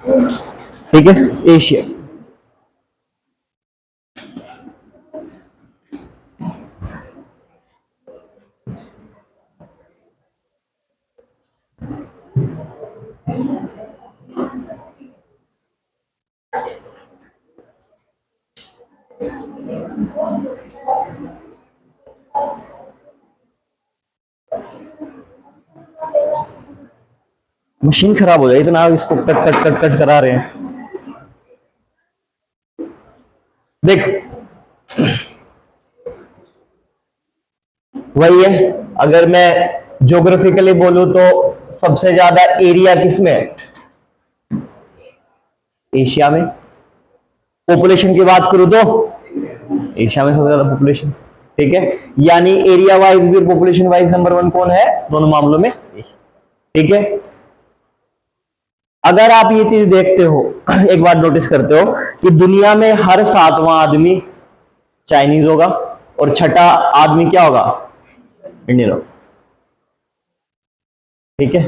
ठीक है, Asia. Machine खराब हो जाए इतना इसको कट कट कट कट करा रहे हैं। देख, वही है। अगर मैं ज्योग्राफिकली बोलूं तो सबसे ज्यादा एरिया किसमें है? एशिया में। पॉपुलेशन की बात करूं तो एशिया में सबसे ज्यादा पॉपुलेशन। ठीक है, यानी एरिया वाइज भी और पॉपुलेशन वाइज नंबर वन कौन है दोनों मामलों में? एशिया। ठीक है, अगर आप ये चीज देखते हो, एक बात नोटिस करते हो कि दुनिया में हर सातवां आदमी चाइनीज होगा और छठा आदमी क्या होगा? इंडियन होगा। ठीक है,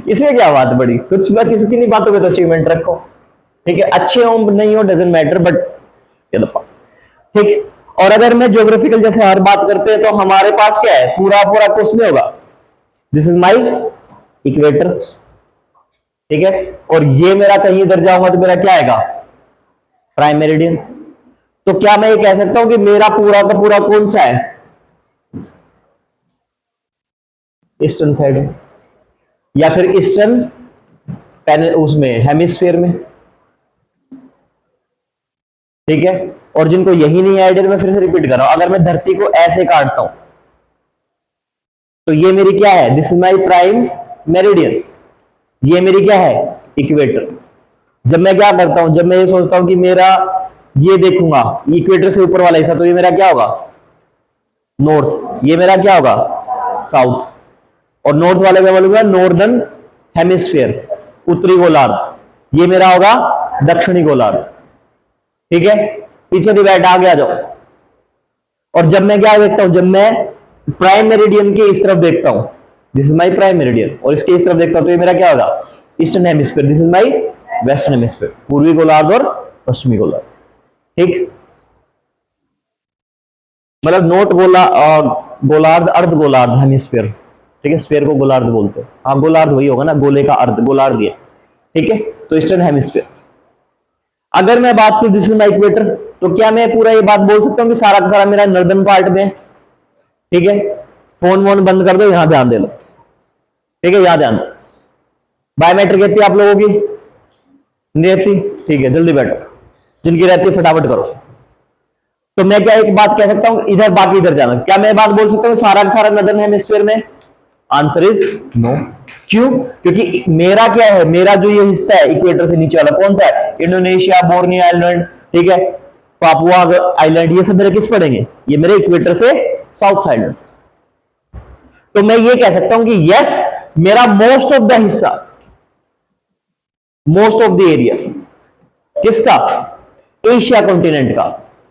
इसमें क्या बात बड़ी कुछ बात, किसी की नहीं बातों पे तो अचीवमेंट रखो। ठीक है, अच्छे हो नहीं हो डजेंट मैटर, बट ठीक। और अगर मैं ज्योग्राफिकल जैसे हर बात करते हैं तो हमारे पास क्या है? पूरा पूरा कुछ में होगा, दिस इज माई इक्वेटर। ठीक है, और ये मेरा कहीं इधर जाऊंगा तो मेरा क्या आएगा? Prime meridian. तो क्या मैं ये कह सकता हूं कि मेरा पूरा का पूरा कौन सा है? ईस्टर्न साइड में, या फिर ईस्टर्न उसमें हेमिस्फीयर में। ठीक है, और जिनको यही नहीं आइडिया, मैं फिर से रिपीट कर रहा हूं, अगर मैं धरती को ऐसे काटता हूं तो ये मेरी क्या है? This is my prime meridian. ये मेरी क्या है? इक्वेटर। जब मैं क्या करता हूं, जब मैं ये सोचता हूं कि मेरा ये देखूंगा इक्वेटर से ऊपर वाला हिस्सा, तो ये मेरा क्या होगा? नॉर्थ। ये मेरा क्या होगा? साउथ। और नॉर्थ वाले का बोलूंगा नॉर्दर्न हेमिस्फीयर, उत्तरी गोलार्ध। ये मेरा होगा दक्षिणी गोलार्ध। ठीक है, पीछे डिवाइड आगे आ जाओ। और जब मैं क्या देखता हूं, जब मैं प्राइम मेरिडियन के इस तरफ देखता हूं, this is my prime meridian, और इसके इस तरफ देखता हूं तो ये मेरा क्या होगा? Eastern hemisphere. This is my western hemisphere, पूर्वी गोलार्ध और पश्चिमी गोलार्ध। ठीक, मतलब नोट गोलार्ध अर्ध गोलार्ध हेमिस्फीयर। ठीक है, स्फीयर को गोलार्ध बोलते हैं। हाँ, गोलार्ध वही होगा ना, गोले का अर्ध गोलार्ध ये। ठीक है, तो ईस्टर्न हेमिस्फीयर। अगर मैं बात करूं दिस इज माई इक्वेटर, तो क्या मैं पूरा ये बात बोल सकता हूं कि सारा का सारा मेरा नॉर्दर्न पार्ट में? ठीक है, फोन वोन बंद कर दो, यहां ध्यान दे लो। ठीक है, यहां ध्यान दो। बायोमेट्रिक रहती है आप लोगों की? नहीं रहती? ठीक है, जल्दी बैठो, जिनकी रहती है फटाफट करो। तो मैं क्या एक बात कह सकता हूं, इधर बाकी इधर जाना, क्या मैं बात बोल सकता हूं सारा का सारा नॉर्दर्न हेमिस्फीयर में? Answer is no. क्यों? क्योंकि मेरा क्या है, मेरा जो ये हिस्सा है इक्वेटर से नीचे वाला कौन सा है? इंडोनेशिया, बोर्नियो आइलैंड, ठीक है, पापुआ आइलैंड, ये सब मेरे किस पड़ेंगे? ये मेरे इक्वेटर से साउथ साइड। तो मैं ये कह सकता हूं कि यस, मेरा मोस्ट ऑफ द हिस्सा, मोस्ट ऑफ द एरिया किसका? एशिया कॉन्टिनेंट का।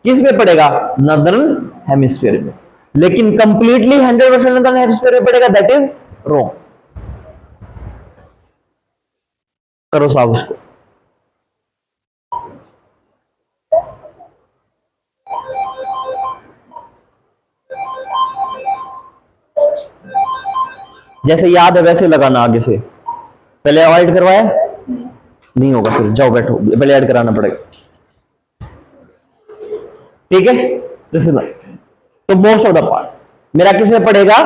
किस में पड़ेगा? नॉर्दर्न हेमिस्फीयर में। लेकिन कंप्लीटली 100% नॉर्दर्न हेमिस्फीयर में पड़ेगा, दैट इज रॉन्ग। करो साहब उसको। जैसे याद है वैसे लगाना आगे से। पहले अवॉइड करवाया नहीं होगा, फिर जाओ बैठो, पहले ऐड कराना पड़ेगा। ठीक है, तो मोस्ट ऑफ द पार्ट मेरा किस में पड़ेगा?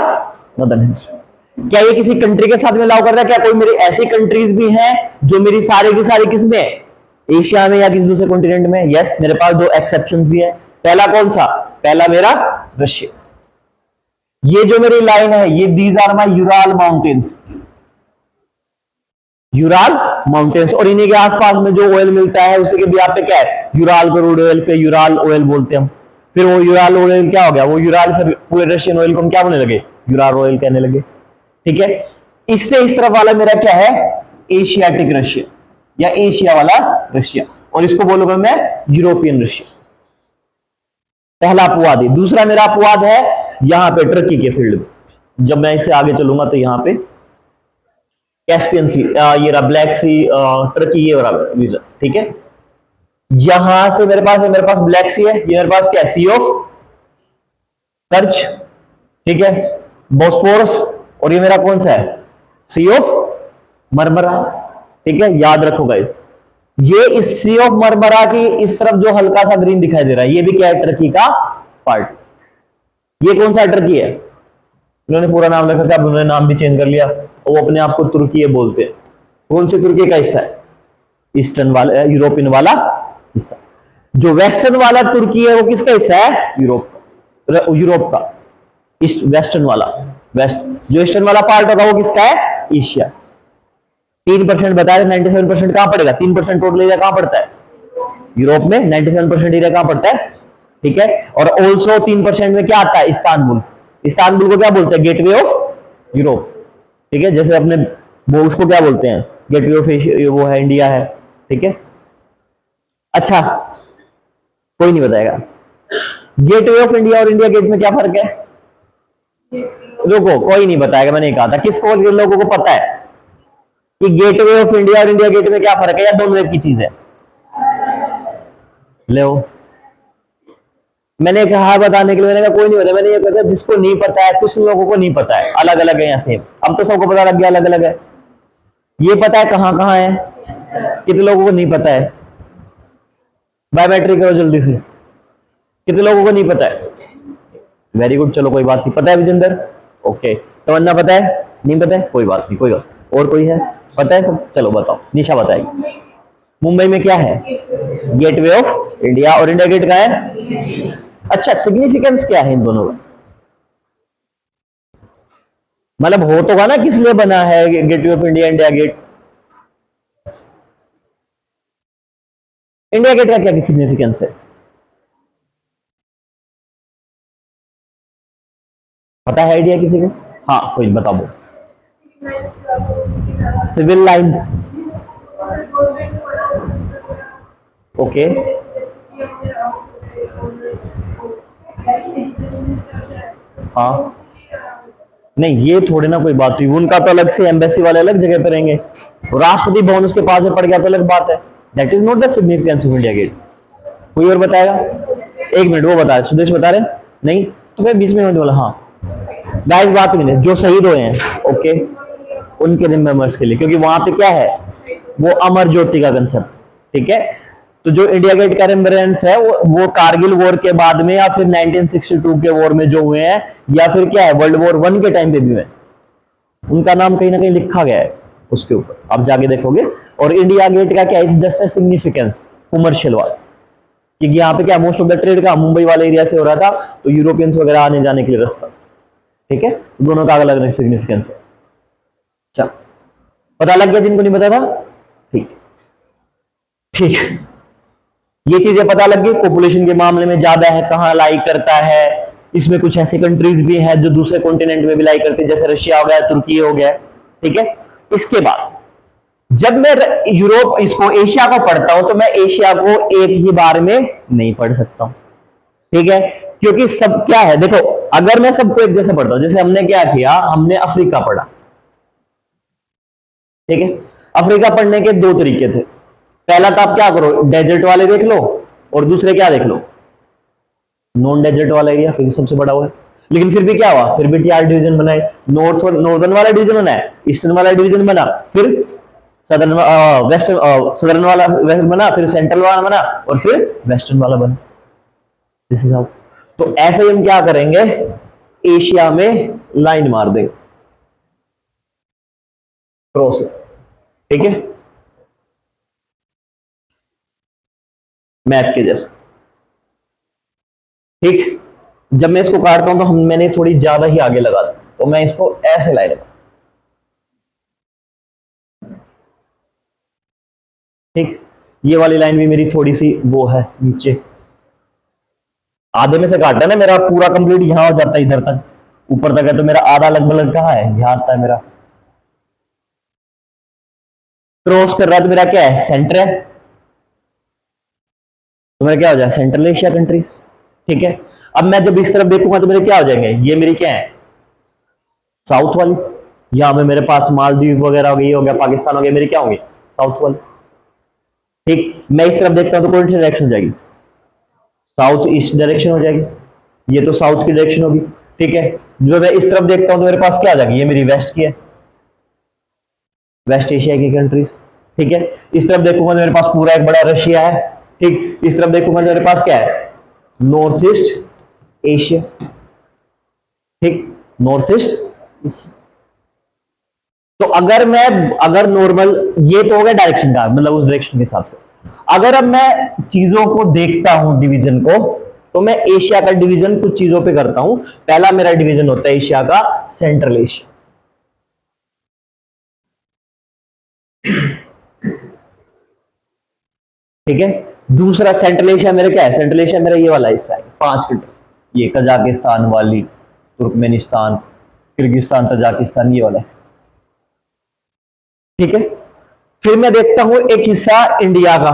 Northern hemisphere. क्या ये किसी कंट्री के साथ में अलाउ कर रहा है? क्या कोई मेरी ऐसी कंट्रीज भी हैं जो मेरी सारे की सारी किस में है? एशिया में या किसी दूसरे कॉन्टिनेंट में? यस, मेरे पास दो एक्सेप्शंस भी है। पहला कौन सा? पहला मेरा रशिया। ये जो मेरी लाइन है, ये these are my Ural mountains, Ural mountains. और इन्हीं के आसपास में जो ऑयल मिलता है उसी के भी आप पे क्या है? यूराल क्रूड ऑयल पे यूराल ऑयल बोलते हैं हम। फिर वो यूराल ऑयल क्या हो गया? वो यूराल से पूरे रशियन ऑयल को हम क्या बोलने लगे? यूराल ऑयल कहने लगे। ठीक है, इससे इस तरफ वाला मेरा क्या है? एशियाटिक रशिया या एशिया वाला रशिया, और इसको बोलूंगा मैं यूरोपियन रशिया। पहला अपवाद है। दूसरा मेरा अपवाद है यहां पे टर्की के फील्ड में। जब मैं इससे आगे चलूंगा तो यहां पे कैस्पियन सी, ये रहा ब्लैक सी, टर्की, ये रहा रीजन, ठीक है। यहां से मेरे पास है, मेरे पास ब्लैक सी है, ये मेरे पास क्या है, सी ऑफ कर्च, ठीक है, बोस्फोरस, और ये मेरा कौन सा है, सी ऑफ मरमरा, ठीक है, याद रखो गाइस। ये इस सी ऑफ मरमरा की इस तरफ जो हल्का सा ग्रीन दिखाई दे रहा है, ये भी क्या है, टर्की का पार्ट। ये कौन सा टर्की है, इन्होंने पूरा नाम रखा था, अब उन्होंने नाम भी चेंज कर लिया, और वो अपने आप को तुर्की बोलते हैं। कौन से तुर्की का हिस्सा है, ईस्टर्न वाला, यूरोपियन वाला हिस्सा। जो वेस्टर्न वाला तुर्की है वो किसका हिस्सा है, यूरोप का, ईस्ट वेस्टर्न वाला, वेस्ट। जो ईस्टर्न वाला पार्ट होगा वो किसका है, एशिया। 3% बता रहे, 97% कहां पड़ेगा, 3% टोटल एरिया कहां पड़ता है, यूरोप में। 97% एरिया कहां पड़ता है, ठीक है। और ऑल्सो 3% में क्या आता है, इस्तांबुल। इस्तांबुल को क्या बोलते हैं, गेटवे ऑफ यूरोप, ठीक है। जैसे अपने वो उसको क्या बोलते हैं, गेटवे ऑफ एशिया, वो है इंडिया है, ठीक है। अच्छा, कोई नहीं बताएगा गेटवे ऑफ इंडिया और इंडिया गेट में क्या फर्क है, रुको, कोई नहीं बताएगा, मैंने कहा था। किसको, लोगों को पता है कि गेटवे ऑफ इंडिया और इंडिया गेट में क्या फर्क है, या दोनों एक ही चीज है, लो। मैंने कहा बताने के लिए, मैंने कहा कोई नहीं पता, मैंने ये कहा जिसको नहीं पता है, कुछ लोगों को नहीं पता है, अलग अलग है यहाँ सेम। अब तो सबको पता लग गया अलग अलग है। ये पता है कहां कहां है, कितने लोगों को नहीं पता है, बायोमेट्रिक करो जल्दी से, कितने लोगों को नहीं पता है, वेरी गुड, चलो कोई बात नहीं, पता है विजेंदर, ओके। तमन्ना पता है, नहीं पता है, कोई बात नहीं, कोई बात। और कोई है, पता है सब, चलो बताओ, निशा बताएगी। मुंबई में क्या है, गेटवे ऑफ इंडिया, और इंडिया गेट का है। अच्छा, सिग्निफिकेंस क्या है इन दोनों का, मतलब हो तो ना किस लिए बना है gateway of India, India gate. India gate का क्या सिग्निफिकेंस है, पता है आइडिया किसी को, हाँ कोई बताओ। सिविल लाइंस, ओके, हाँ, नहीं ये थोड़ी ना कोई बात हुई, उनका तो अलग से, एम्बेसी वाले अलग जगह पे रहेंगे, राष्ट्रपति भवन उसके पास में पड़ गया तो अलग बात है। That is not the significance of India gate. कोई और बताएगा, एक मिनट, वो बता रहे, सुदेश बता रहे, नहीं तो मैं बीच में बोला, हाँ गाइस बात नहीं, जो शहीद हुए हैं, ओके, उनके रिमेम्बर्स के लिए, क्योंकि वहां पे क्या है, वो अमर ज्योति का कंसेप्ट, ठीक है। तो जो इंडिया गेट का रिमेम्बरेंस है वो कारगिल वॉर के बाद में, या फिर 1962 के वॉर में जो हुए हैं, या फिर क्या है, वर्ल्ड वॉर 1 के टाइम पे भी हुए, उनका नाम कहीं ना कहीं लिखा गया है उसके ऊपर, आप जाके देखोगे। और इंडिया गेट का क्या है, जस्ट अ सिग्निफिकेंस, कमर्शियल वाला, क्योंकि यहाँ पे क्या, मोस्ट ऑफ द ट्रेड का मुंबई वाले एरिया से हो रहा था, तो यूरोपियंस वगैरह आने जाने के लिए रास्ता, ठीक है। दोनों का अलग अलग सिग्निफिकेंस है। चल, पता लग गया जिनको नहीं पता था, ठीक ठीक, ये चीजें पता लग गई। पॉपुलेशन के मामले में ज्यादा है, कहां लाई करता है, इसमें कुछ ऐसी कंट्रीज भी हैं जो दूसरे कॉन्टिनेंट में भी लाई करती है, जैसे रशिया हो गया, तुर्की हो गया, ठीक है। इसके बाद जब मैं यूरोप, इसको एशिया को पढ़ता हूं, तो मैं एशिया को एक ही बार में नहीं पढ़ सकता हूं, ठीक है, क्योंकि सब क्या है, देखो, अगर मैं सबको एक जैसे पढ़ता हूं, जैसे हमने क्या किया, हमने अफ्रीका पढ़ा, ठीक है। अफ्रीका पढ़ने के दो तरीके थे, पहला तो आप क्या करो, डेजर्ट वाले देख लो, और दूसरे क्या देख लो, नॉन डेजर्ट वाला एरिया, फिर सबसे बड़ा हुआ है। लेकिन फिर भी क्या हुआ, फिर भी 4 डिवीजन बनाए, नॉर्दर्न वाला डिवीजन बना, ईस्टर्न वाला डिवीजन बना, फिर सदर्न वेस्टर्न, सदर्न वाला वेस्ट बना, फिर सेंट्रल वाला बना, और फिर वेस्टर्न वाला बना। This is how. तो ऐसे ही हम क्या करेंगे, एशिया में लाइन मार देंगे क्रॉस, ठीक है, मैप के जैसे, ठीक। जब मैं इसको काटता हूं तो मैंने थोड़ी ज्यादा ही आगे लगा दी, तो मैं इसको ऐसे लाइन लगा, ठीक। ये वाली लाइन भी मेरी थोड़ी सी वो है नीचे, आधे में से काटा ना, मेरा पूरा कंप्लीट यहां हो जाता है, इधर तक ऊपर तक है, तो मेरा आधा लगभग कहाँ है, यहां आता है मेरा, क्रॉस कर रहा है, तो मेरा क्या है, सेंटर है, तो मेरा क्या हो जाए, सेंट्रल एशिया कंट्रीज, ठीक है। अब मैं जब इस तरफ देखूंगा तो मेरे क्या हो जाएंगे, ये मेरी क्या है, साउथ वाली, यहां पे मेरे पास मालदीव वगैरह हो गई, हो गया पाकिस्तान हो गया, मेरे क्या होंगे साउथ वाले। ठीक, मैं इस तरफ देखता हूं तो कौन सी डायरेक्शन हो जाएगी, साउथ ईस्ट डायरेक्शन हो जाएगी, ये तो साउथ की डायरेक्शन होगी। ठीक है, जो मैं इस तरफ देखता हूं तो मेरे पास क्या आ जाएगी, ये मेरी वेस्ट की है, वेस्ट एशिया की कंट्रीज। ठीक है, इस तरफ देखूंगा तो मेरे पास पूरा एक बड़ा रशिया है। ठीक, इस तरफ देखूंगा तो मेरे पास क्या है, नॉर्थ ईस्ट एशिया। ठीक, नॉर्थ ईस्ट एशिया। तो अगर नॉर्मल, ये तो हो गया डायरेक्शन का, मतलब उस डायरेक्शन के हिसाब से। अगर अब मैं चीजों को देखता हूं डिवीजन को, तो मैं एशिया का डिवीजन कुछ चीजों पे करता हूं। पहला मेरा डिवीजन होता है एशिया का सेंट्रल एशिया। ठीक है, दूसरा सेंट्रल एशिया मेरा क्या है, सेंट्रल एशिया मेरा ये वाला हिस्सा है, 5 कंट्री, ये कजाकिस्तान वाली, तुर्कमेनिस्तान, किर्गिस्तान, तजाकिस्तान, ये वाला हिस्सा। ठीक है, फिर मैं देखता हूं एक हिस्सा इंडिया का,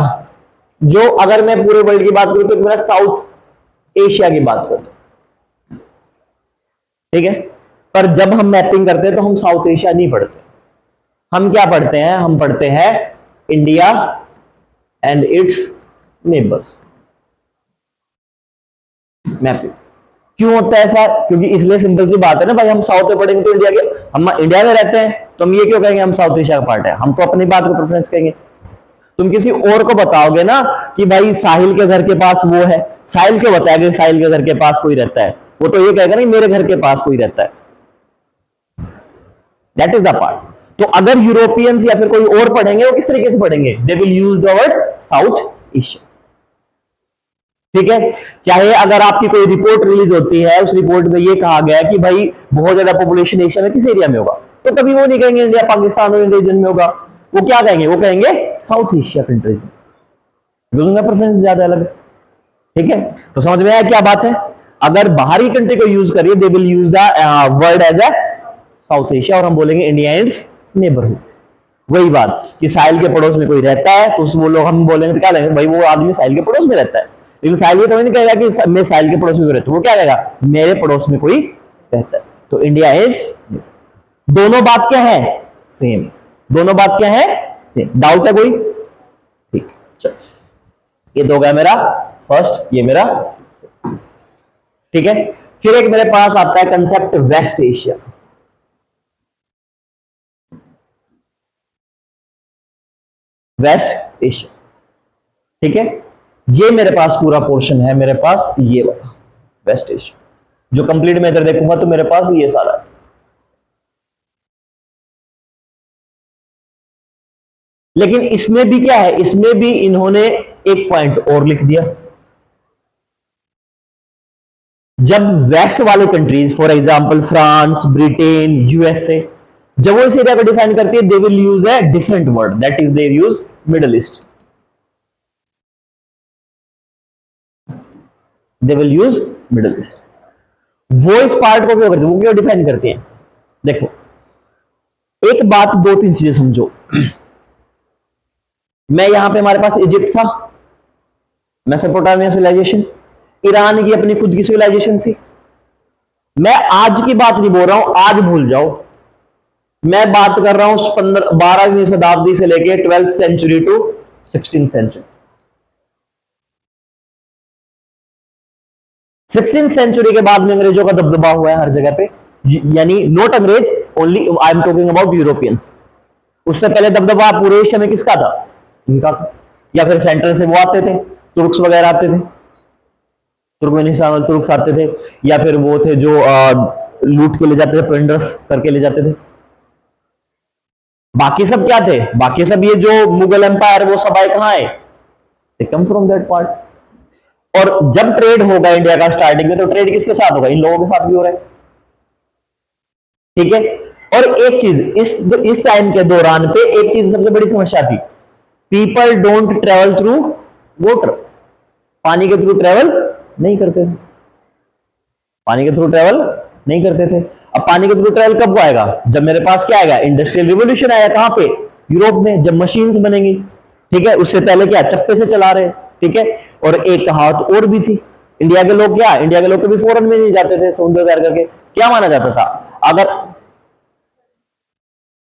जो अगर मैं पूरे वर्ल्ड की बात करूं तो मेरा साउथ एशिया की बात करता हूं। ठीक है, पर जब हम मैपिंग करते हैं तो हम साउथ एशिया नहीं पढ़ते, हम क्या पढ़ते हैं, हम पढ़ते हैं India and it's neighbours mapping. क्यों होता है ऐसा, क्योंकि इसलिए सिंपल सी बात है ना भाई, हम साउथ में पढ़ेंगे तो इंडिया के, हम इंडिया में रहते हैं तो हम ये क्यों कहेंगे हम साउथ एशिया का पार्ट है, हम तो अपनी बात को प्रेफरेंस कहेंगे। तुम किसी और को बताओगे ना कि भाई साहिल के घर के पास वो है, साहिल क्यों बताएगा कि साहिल के घर के पास कोई रहता है, वो तो ये कहेगा नहीं मेरे घर के पास कोई रहता है। That is the part. तो अगर यूरोपियंस या फिर कोई और पढ़ेंगे, वो किस तरीके से पढ़ेंगे, दे will use the word south Asia. ठीक है, चाहे अगर आपकी कोई रिपोर्ट रिलीज होती है, उस रिपोर्ट में ये कहा गया कि भाई बहुत ज्यादा पॉपुलेशन एशिया में किस एरिया में होगा, तो कभी वो नहीं कहेंगे इंडिया पाकिस्तान और रीजन में होगा, वो क्या कहेंगे, वो कहेंगे साउथ एशिया कंट्रीज में, बिकॉज़ उनका प्रेफरेंस ज्यादा अलग है। ठीक है, तो समझ में आया क्या बात है, अगर बाहरी कंट्री को यूज करिए they will use the word as a South Asia, और हम बोलेंगे इंडिया एंड नेबरहुड। वही बात कि साहिल के पड़ोस में कोई रहता है तो वो लोग हम बोलेंगे तो क्या लेंगे, भाई वो आदमी साहिल के पड़ोस में रहता है, लेकिन साहिल ये तो नहीं कहेगा कि मैं साहिल के पड़ोस में रहता हूं, वो क्या कहेगा मेरे पड़ोस में कोई रहता है। तो इंडिया इज, दोनों बात क्या है सेम, दोनों बात क्या है सेम। डाउट है कोई, ठीक, चलो ये तो हो गया मेरा फर्स्ट, ये मेरा, ठीक है। फिर एक मेरे पास आता है concept West Asia. West Asia, ठीक है, ये मेरे पास पूरा पोर्शन है, मेरे पास ये वाला वेस्ट एशिया, जो कंप्लीट मैं इधर देखूंगा तो मेरे पास ये सारा है। लेकिन इसमें भी क्या है, इसमें भी इन्होंने एक पॉइंट और लिख दिया, जब वेस्ट वाले countries for example France, Britain, USA, जब वो इस एरिया को डिफाइन करती है दे will use a different word, that is they use middle east, they will use middle east. वो इस पार्ट को क्यों करते हैं, वो क्यों डिफाइन करते हैं, देखो एक बात, दो तीन चीजें समझो। मैं यहां पे हमारे पास इजिप्ट था, मेसोपोटामिया सिविलाइजेशन, ईरान की अपनी खुद की सिविलाइजेशन थी। मैं आज की बात नहीं बोल रहा हूं, आज भूल जाओ, मैं बात कर रहा हूं 12वीं शताब्दी से लेके 12th century to 16th century. 16th century के बाद में अंग्रेजों का दबदबा हुआ है हर जगह पे, यानी नॉट अंग्रेज only, I am talking about Europeans. उससे पहले दबदबा पूरे एशिया में किसका था, इनका था, या फिर सेंटर से वो आते थे, तुर्क्स वगैरह आते थे, तुर्कमेनिस्तान वाले तुर्क्स आते थे, या फिर वो थे जो लूट के ले जाते थे, प्लंडर्स करके ले जाते थे। बाकी सब क्या थे, बाकी सब ये जो मुगल एम्पायर वो सब आए कहां आए, दे कम फ्रॉम दैट पार्ट। और जब ट्रेड होगा इंडिया का स्टार्टिंग में, तो ट्रेड किसके साथ होगा, इन लोगों के साथ भी हो रहा है, ठीक है। और एक चीज इस टाइम के दौरान पे एक चीज सबसे बड़ी समस्या थी, people don't travel through water, पानी के थ्रू ट्रेवल नहीं करते थे, पानी के थ्रू ट्रेवल नहीं करते थे। अब पानी के थ्रू ट्रेवल कब आएगा, जब मेरे पास क्या आएगा, इंडस्ट्रियल रिवोल्यूशन आएगा, कहां पे, यूरोप में, जब मशीन्स बनेंगी, ठीक है। उससे पहले क्या चप्पे से चला रहे, ठीक है। और एक कहावत और भी थी, इंडिया के लोग क्या, इंडिया के लोग कभी फॉरेन में नहीं जाते थे, समुद्र तैर करके, क्या माना जाता था, अगर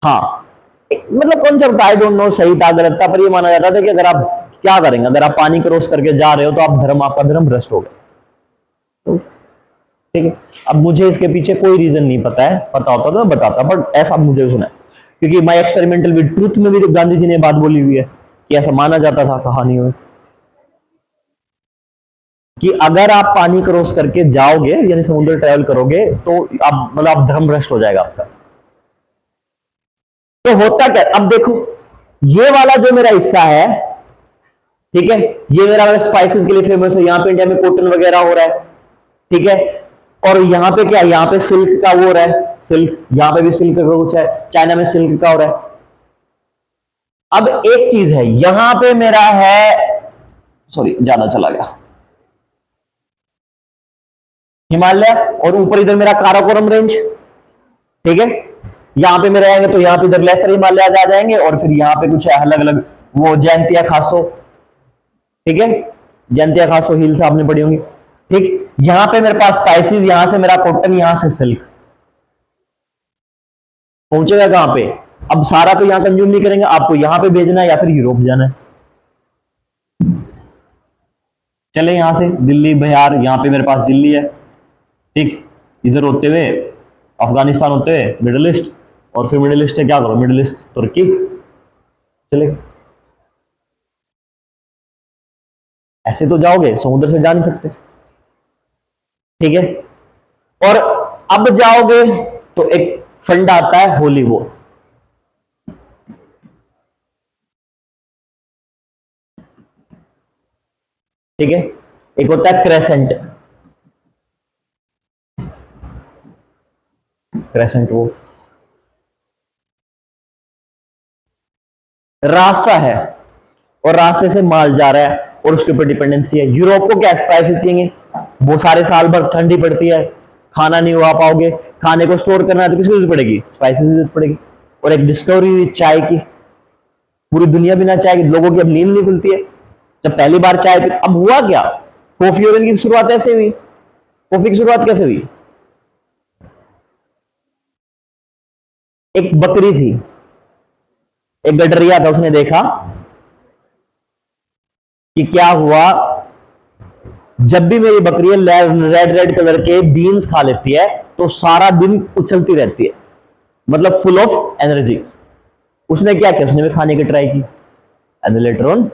हाँ, मतलब कॉन्सेप्ट आई डोंट नो सही था गलत था, पर ये माना जाता था कि अगर आप क्या करेंगे, अगर आप पानी क्रॉस करके जा रहे हो तो आपका धर्म भ्रष्ट हो गया। तो ठीक है, अब मुझे इसके पीछे कोई रीजन नहीं पता है, पता होता तो मैं बताता, बट ऐसा मुझे सुना है, क्योंकि माई एक्सपेरिमेंटल विद ट्रूथ में भी तो गांधी जी ने बात बोली हुई है कि ऐसा माना जाता था कहानियों में कि अगर आप पानी क्रॉस करके जाओगे यानी समुद्र ट्रेवल करोगे तो आप मतलब आप धर्म भ्रष्ट हो जाएगा आपका। तो होता क्या, अब देखो ये वाला जो मेरा हिस्सा है, ठीक है, ये मेरा स्पाइसेस के लिए फेमस है, यहां पे इंडिया में कॉटन वगैरह हो रहा है, ठीक है, और यहां पे क्या है, यहां पे सिल्क का वो हो रहा है, सिल्क, यहां पे भी सिल्क का कुछ है, चाइना में सिल्क का हो रहा है। अब एक चीज है, यहां पे मेरा है, सॉरी ज्यादा चला गया, हिमालय, और ऊपर इधर मेरा काराकोरम रेंज, ठीक है, यहां पे मेरे आएंगे तो यहां पे इधर लेसर हिमालय आ जाएंगे, और फिर यहां पे कुछ है अलग अलग वो जयंतिया खासो, ठीक है, जयंतिया खासो हिल्स आपने पढ़ी होंगी, ठीक, यहां पे मेरे पास स्पाइसेस, यहां से मेरा कॉटन, यहां से सिल्क, पहुंचेगा कहां पे, अब सारा तो यहां कंज्यूम नहीं करेंगे, आपको यहां पे भेजना है या फिर यूरोप जाना है। चले यहां से दिल्ली बिहार, यहां पे मेरे पास दिल्ली है, ठीक, इधर होते हुए अफगानिस्तान होते हुए मिडिल ईस्ट, और फिर मिडिल ईस्ट से क्या करो, मिडिल ईस्ट तुर्की, चले ऐसे तो जाओगे, समुद्र से जा नहीं सकते, ठीक है, और अब जाओगे तो एक फंडा आता है होली वॉर, ठीक है, एक होता है क्रेसेंट, क्रेसेंट वो रास्ता है, और रास्ते से माल जा रहा है, और उसके ऊपर डिपेंडेंसी है। यूरोप को क्या स्पाइसेस चाहिए, वो सारे साल भर ठंडी पड़ती है, खाना नहीं हुआ पाओगे, खाने को स्टोर करना है तो किसकी जरूरत पड़ेगी, स्पाइसेस की जरूरत पड़ेगी। और एक डिस्कवरी हुई चाय की, पूरी दुनिया बिना चाय के, लोगों की अब नींद नहीं खुलती है, जब पहली बार चाय पी, अब हुआ क्या, कॉफी ओवन की शुरुआत ऐसे हुई, कॉफी की शुरुआत कैसे हुई, एक बकरी थी, एक गडरिया था, उसने देखा कि क्या हुआ, जब भी मेरी बकरी रेड रेड कलर के बीन्स खा लेती है तो सारा दिन उछलती रहती है, मतलब फुल ऑफ एनर्जी। उसने क्या किया, उसने भी खाने की ट्राई की, एंड लेटर ऑन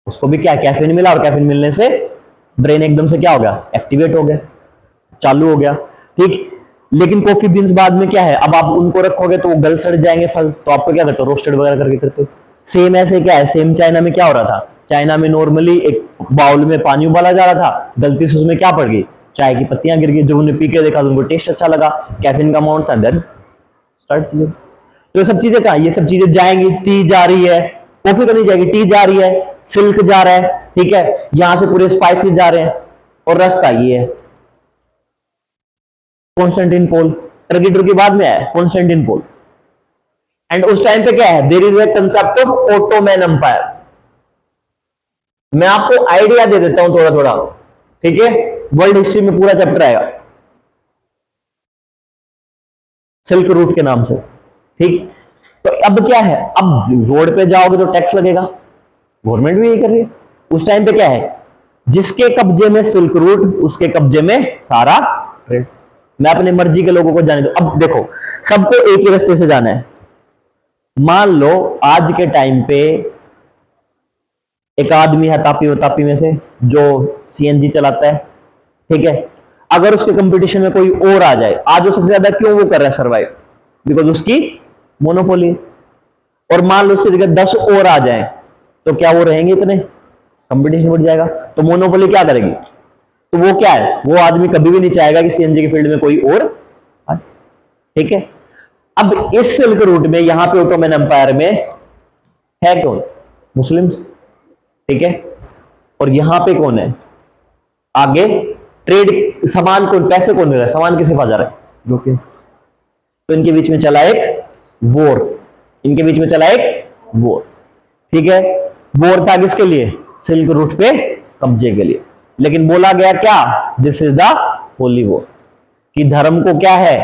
उसको भी क्या कैफीन मिला, और कैफीन मिलने से ब्रेन एकदम से क्या हो गया, एक्टिवेट हो गया, चालू हो गया, ठीक। लेकिन कॉफी बीन्स बाद में क्या है, अब आप उनको रखोगे तो वो गल सड़ जाएंगे फल, तो आपको क्या करते हो, रोस्टेड वगैरह करके करते हो। सेम ऐसे क्या है, सेम चाइना में क्या हो रहा था, चाइना में नॉर्मली एक बाउल में पानी उबाला जा रहा था, गलती से उसमें क्या पड़ गई, चाय की पत्तियां गिर गई, जब उन्हें पी के देखा तो उनको टेस्ट अच्छा लगा, कैफीन का अमाउंट था, देन स्टार्ट चीजें। तो ये सब चीजें कहा, ये सब चीजें जाएंगी, टी जा रही है, कॉफी तो नहीं जाएगी, टी जा रही है, सिल्क जा रहा है, ठीक है, यहां से पूरे स्पाइसेस जा रहे हैं, और रास्ता ये है कॉन्स्टेंटिनोपल, टर्की टर्की बाद में है कॉन्स्टेंटिनोपल। एंड उस टाइम पे क्या है, there is a concept of Ottoman empire. मैं आपको आइडिया दे देता हूं थोड़ा थोड़ा, ठीक है, वर्ल्ड हिस्ट्री में पूरा चैप्टर आएगा सिल्क रूट के नाम से, ठीक। तो अब क्या है, अब रोड पे जाओगे तो टैक्स लगेगा, गवर्नमेंट भी यही कर रही है। उस टाइम पे क्या है, जिसके कब्जे में सिल्क रूट उसके कब्जे में सारा ट्रेड। मैं अपने मर्जी के लोगों को जाने दो, अब देखो सबको एक ही रास्ते से जाना है। मान लो आज के टाइम पे एक आदमी है तापी वतापी में से जो सीएनजी चलाता है, ठीक है, अगर उसके कंपटीशन में कोई और आ जाए, आज वो सबसे ज्यादा क्यों वो कर रहा है सर्वाइव, बिकॉज उसकी मोनोपोली। और मान लो उसकी जगह 10 और आ जाए तो क्या वो रहेंगे इतने, कंपटीशन बढ़ जाएगा, तो मोनोपोली क्या करेगी, तो वो क्या है, वो आदमी कभी भी नहीं चाहेगा कि सीएनजी के फील्ड में कोई और आए, ठीक है। अब इस सिल्क रूट में यहां पे ओटोमन एम्पायर में है कौन, मुस्लिम्स, ठीक है, और यहां पे कौन है आगे, ट्रेड सामान कौन, पैसे कौन दे रहा है, सामान किसे पा जा रहा है, यूरोपियंस। तो इनके बीच में चला एक वॉर, इनके बीच में चला एक वॉर, ठीक है, वॉर था किसके लिए, सिल्क रूट पे कब्जे के लिए। लेकिन बोला गया क्या, this is the holy war, कि धर्म को क्या है,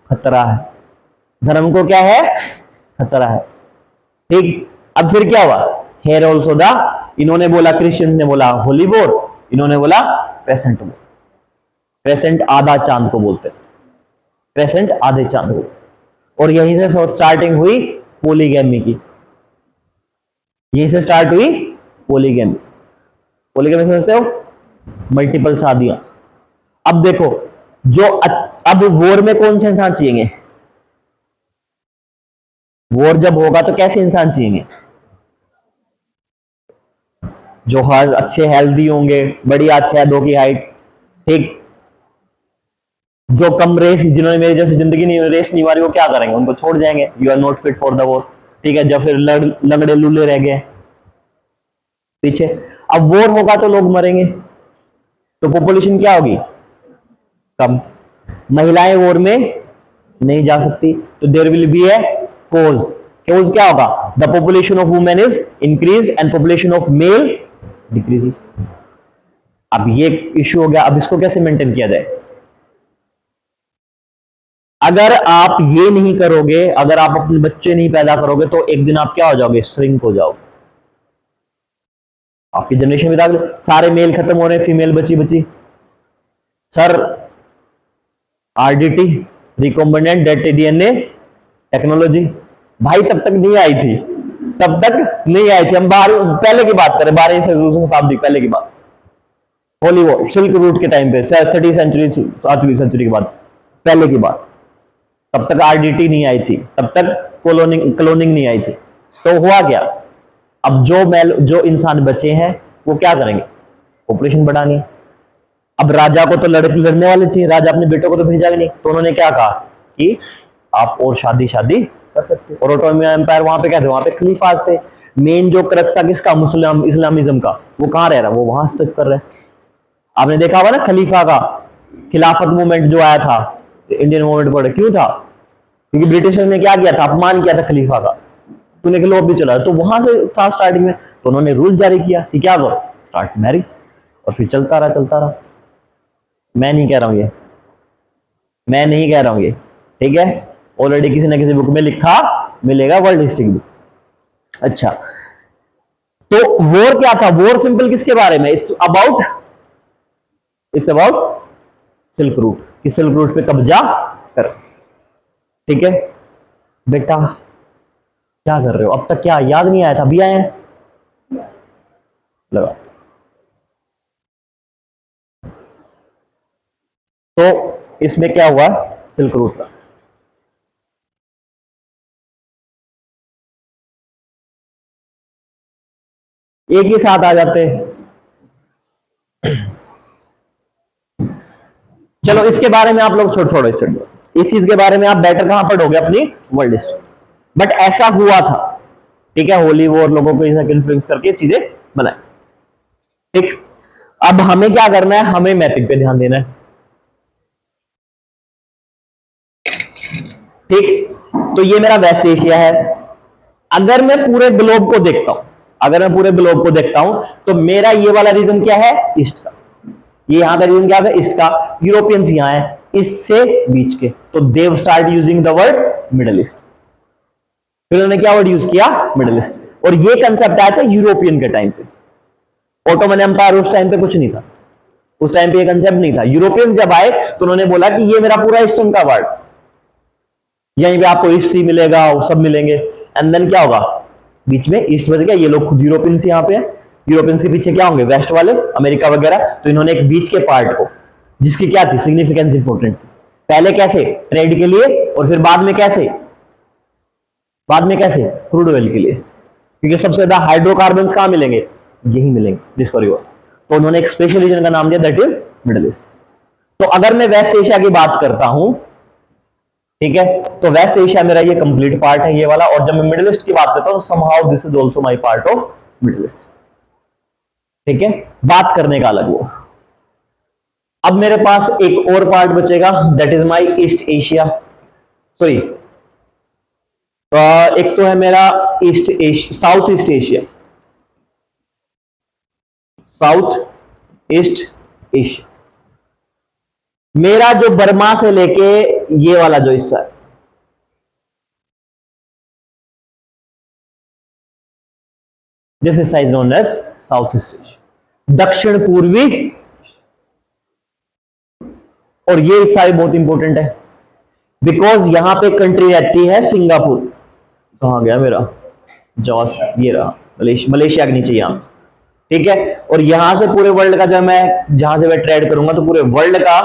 खतरा है, धर्म को क्या है, खतरा है। ठीक, अब फिर क्या हुआ, हेयर ऑल्सो द, इन्होंने बोला, क्रिश्चियंस ने बोला होली वॉर, इन्होंने बोला क्रेसेंट वॉर। क्रेसेंट आधा चांद को बोलते हैं, क्रेसेंट आधे चांद को। और यहीं से स्टार्टिंग हुई पोलीगैमी की, यहीं से स्टार्ट हुई पोलीगैमी। पोलीगैमी समझते हो, मल्टीपल शादियां। अब देखो, जो अब वॉर में कौन से इंसान चाहिए, वॉर जब होगा तो कैसे इंसान चाहिए, जो हर अच्छे हेल्दी होंगे, बढ़िया 6'2" की हाइट, ठीक। जो कम रेस, जिन्होंने मेरी जैसे जिंदगी नहीं रेस नहीं मारी, वो क्या करेंगे, उनको छोड़ जाएंगे, you are not fit for the war. ठीक है, जब फिर लंगड़े लूले रह गए पीछे। अब वॉर होगा तो लोग मरेंगे, तो पॉपुलेशन क्या होगी, कम। महिलाएं वॉर में नहीं जा सकती, तो देयर विल बी ए कोज। कोज क्या होगा, the population of women is increase and population of male decreases. अब ये इश्यू हो गया, अब इसको कैसे मेंटेन किया जाए। अगर आप ये नहीं करोगे, अगर आप अपने बच्चे नहीं पैदा करोगे, तो एक दिन आप क्या हो जाओगे, श्रिंक हो जाओगे। आपकी जनरेशन में सारे मेल खत्म हो रहे हैं, फीमेल बची बची। Sir RDT, recombinant data DNA technology, भाई तब तक नहीं आई थी, तब तक नहीं आई थी। हम पहले की बात करें, 12वीं से 12वीं शताब्दी पहले की बात, होली वॉर, सिल्क रूट के टाइम पे, 3rd सेंचुरी 7वीं सेंचुरी के बाद, पहले की बात। तब तक आरडीटी नहीं आई थी, तब तक क्लोनिंग नहीं आई थी। तो हुआ क्या, अब जो इंसान बचे हैं वो क्या करेंगे, पॉपुलेशन बढ़ानी है। अब राजा को तो लड़ने वाले चाहिए, राजा अपने बेटों को तो भेजा नहीं, तो उन्होंने क्या कहा कि आप और शादी कर सकते। और ऑटोमन एम्पायर वहां पे क्या थे, वहां पे खलीफाज थे। मेन जो क्रक्स था किसका, मुस्लिम इस्लामिज्म का, वो कहां रह रहा है, वो वहां स्थित कर रहे हैं। आपने देखा होगा ना खलीफा का, खिलाफत मूवमेंट जो आया था, इंडियन मूवमेंट पर, क्यों था, क्योंकि ब्रिटिशर ने क्या किया था, अपमान किया था खलीफा का, तूने के लोग भी चला, तो वहां से था स्टार्टिंग में। तो उन्होंने रूल जारी किया कि क्या करो, स्टार्ट मैरिज, और फिर चलता रहा। मैं नहीं कह रहा हूं ये, मैं नहीं कह रहा हूं ये, ठीक है, ऑलरेडी किसी ना किसी बुक में लिखा मिलेगा, वर्ल्ड हिस्ट्री बुक। अच्छा, तो वॉर क्या था, वॉर सिंपल किसके बारे में, इट्स अबाउट सिल्क रूट, कि सिल्क रूट पे कब्जा कर। ठीक है बेटा, क्या कर रहे हो, अब तक क्या याद नहीं आया था, अभी आए हैं, लगा। तो इसमें क्या हुआ, सिल्क रूट का, एक ही साथ आ जाते हैं। चलो इसके बारे में आप लोग छोड़ो इस चीज के बारे में आप बेटर कहां पढ़ोगे, अपनी वर्ल्ड हिस्ट्री। बट ऐसा हुआ था, ठीक है, होली वॉर लोगों को इन्फ्लुएंस करके चीजें बनाए। ठीक, अब हमें क्या करना है, हमें मैपिंग पे ध्यान देना है। ठीक, तो ये मेरा वेस्ट एशिया है। अगर मैं पूरे ग्लोब को देखता हूं, तो मेरा ये वाला रीजन क्या है, ईस्ट का। ये यहां का रीजन क्या है, ईस्ट का। यूरोपियंस यहां है, इससे बीच के, तो they start using the word Middle East. फिर उन्होंने क्या वर्ड यूज किया, मिडल ईस्ट। और ये कंसेप्ट आया था यूरोपियन के टाइम पे, ऑटोमन एम्पायर उस टाइम पे कुछ नहीं था, उस टाइम पे ये कंसेप्ट नहीं था। यूरोपियन जब आए तो उन्होंने बोला कि ये मेरा पूरा ईस्टर्न का वर्ड, यहीं पे आपको ईस्ट सी मिलेगा, वो सब मिलेंगे। एंड देन क्या होगा, बीच में ईस्ट बच गया, ये लोग खुद यूरोपियंस यहाँ पे हैं, यूरोपियंस के पीछे क्या होंगे, वेस्ट वाले, अमेरिका वगैरह। तो इन्होंने एक बीच के पार्ट को, जिसकी क्या थी सिग्निफिकेंस इंपॉर्टेंट थी, पहले कैसे ट्रेड के लिए, और फिर बाद में कैसे, क्रूड ऑयल के लिए, क्योंकि सबसे ज्यादा हाइड्रोकार्बन कहां मिलेंगे, यही मिलेंगे, डिस्कवरी हुआ। तो उन्होंने एक स्पेशल रीजन का नाम दिया, दैट इज मिडिल ईस्ट। तो अगर मैं वेस्ट एशिया की बात करता हूं, ठीक है, तो वेस्ट एशिया मेरा ये कंप्लीट पार्ट है, ये वाला। और जब मैं मिडिल ईस्ट की बात करता हूं, somehow this is also my part of middle east. ठीक है, बात करने का अलग वो। अब मेरे पास एक और पार्ट बचेगा, that is my east Asia, sorry, एक तो है मेरा east Asia, south East Asia, मेरा जो बर्मा से लेके ये वाला जो हिस्सा है, दिस हिस्सा is known as South East Asia, दक्षिण पूर्वी। और ये हिस्सा भी बहुत इंपॉर्टेंट है बिकॉज यहां पे कंट्री रहती है सिंगापुर। कहां गया मेरा जॉस, ये रहा मलेशिया के नीचे यहां, ठीक है। और यहां से पूरे वर्ल्ड का जब मैं जहां से मैं ट्रेड करूंगा तो पूरे वर्ल्ड का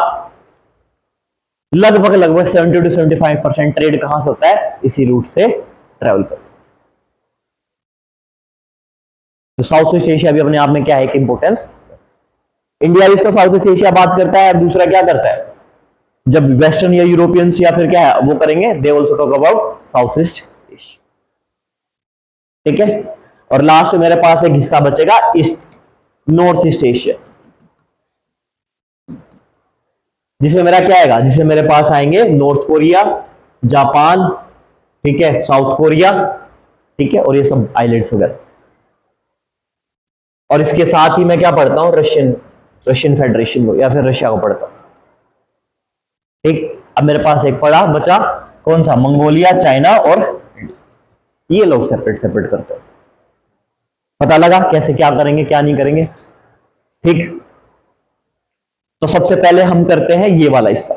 लगभग लगभग 70 to 75% ट्रेड कहां से होता है, इसी रूट से ट्रेवल कर। तो साउथ ईस्ट एशिया भी अपने आप में क्या है, एक इंपोर्टेंस। इंडिया भी इसको साउथ ईस्ट एशिया बात करता है, दूसरा क्या करता है, जब वेस्टर्न या यूरोपियंस या फिर क्या है वो करेंगे, they also talk about south East Asia, ठीक है। और लास्ट में मेरे पास एक हिस्सा बचेगा ईस्ट, नॉर्थ ईस्ट एशिया, जिसमें मेरा क्या आएगा, जिसमें मेरे पास आएंगे नॉर्थ कोरिया, जापान, ठीक है, साउथ कोरिया, ठीक है, और ये सब आइलैंड्स वगैरह। और इसके साथ ही मैं क्या पढ़ता हूं, रशियन फेडरेशन को या फिर रशिया को पढ़ता हूं, ठीक। अब मेरे पास एक पड़ा बचा कौन सा, मंगोलिया, चाइना और ये लोग सेपरेट सेपरेट करते हैं। पता लगा कैसे क्या करेंगे क्या नहीं करेंगे, ठीक। तो सबसे पहले हम करते हैं ये वाला हिस्सा,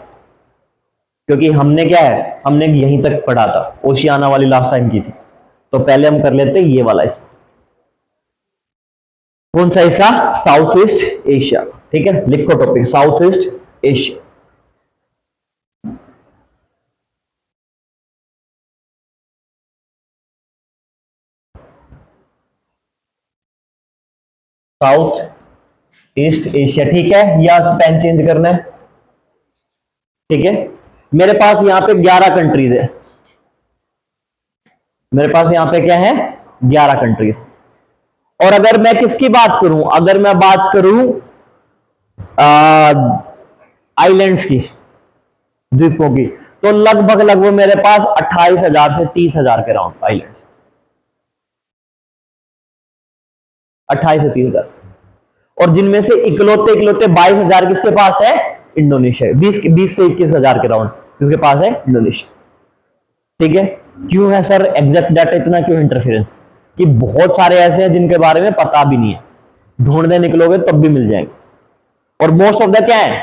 क्योंकि हमने क्या है, हमने यहीं तक पढ़ा था, ओशियाना वाली लास्ट टाइम की थी, तो पहले हम कर लेते हैं ये वाला हिस्सा। कौन सा हिस्सा, साउथ ईस्ट एशिया, ठीक है। लिखो topic south East Asia. South East Asia, ठीक है, या पेन चेंज करना है, ठीक है। मेरे पास यहां पे 11 कंट्रीज है, मेरे पास यहां पे क्या है, 11 कंट्रीज। और अगर मैं किसकी बात करूं, अगर मैं बात करूं आइलैंड्स की, द्वीपों की, तो लगभग लगभग मेरे पास 28,000 से 30,000 के राउंड आइलैंड्स, 28 से 30,000। और जिनमें से इकलौते इकलौते 22,000 किसके पास है, इंडोनेशिया। 20 से 21,000 के राउंड किसके पास है, इंडोनेशिया, ठीक है। क्यों है सर एग्जैक्ट डाटा इतना क्यों इंटरफेरेंस, कि बहुत सारे ऐसे हैं जिनके बारे में पता भी नहीं है, ढूंढने निकलोगे तब भी मिल जाएंगे। और मोस्ट ऑफ द क्या है,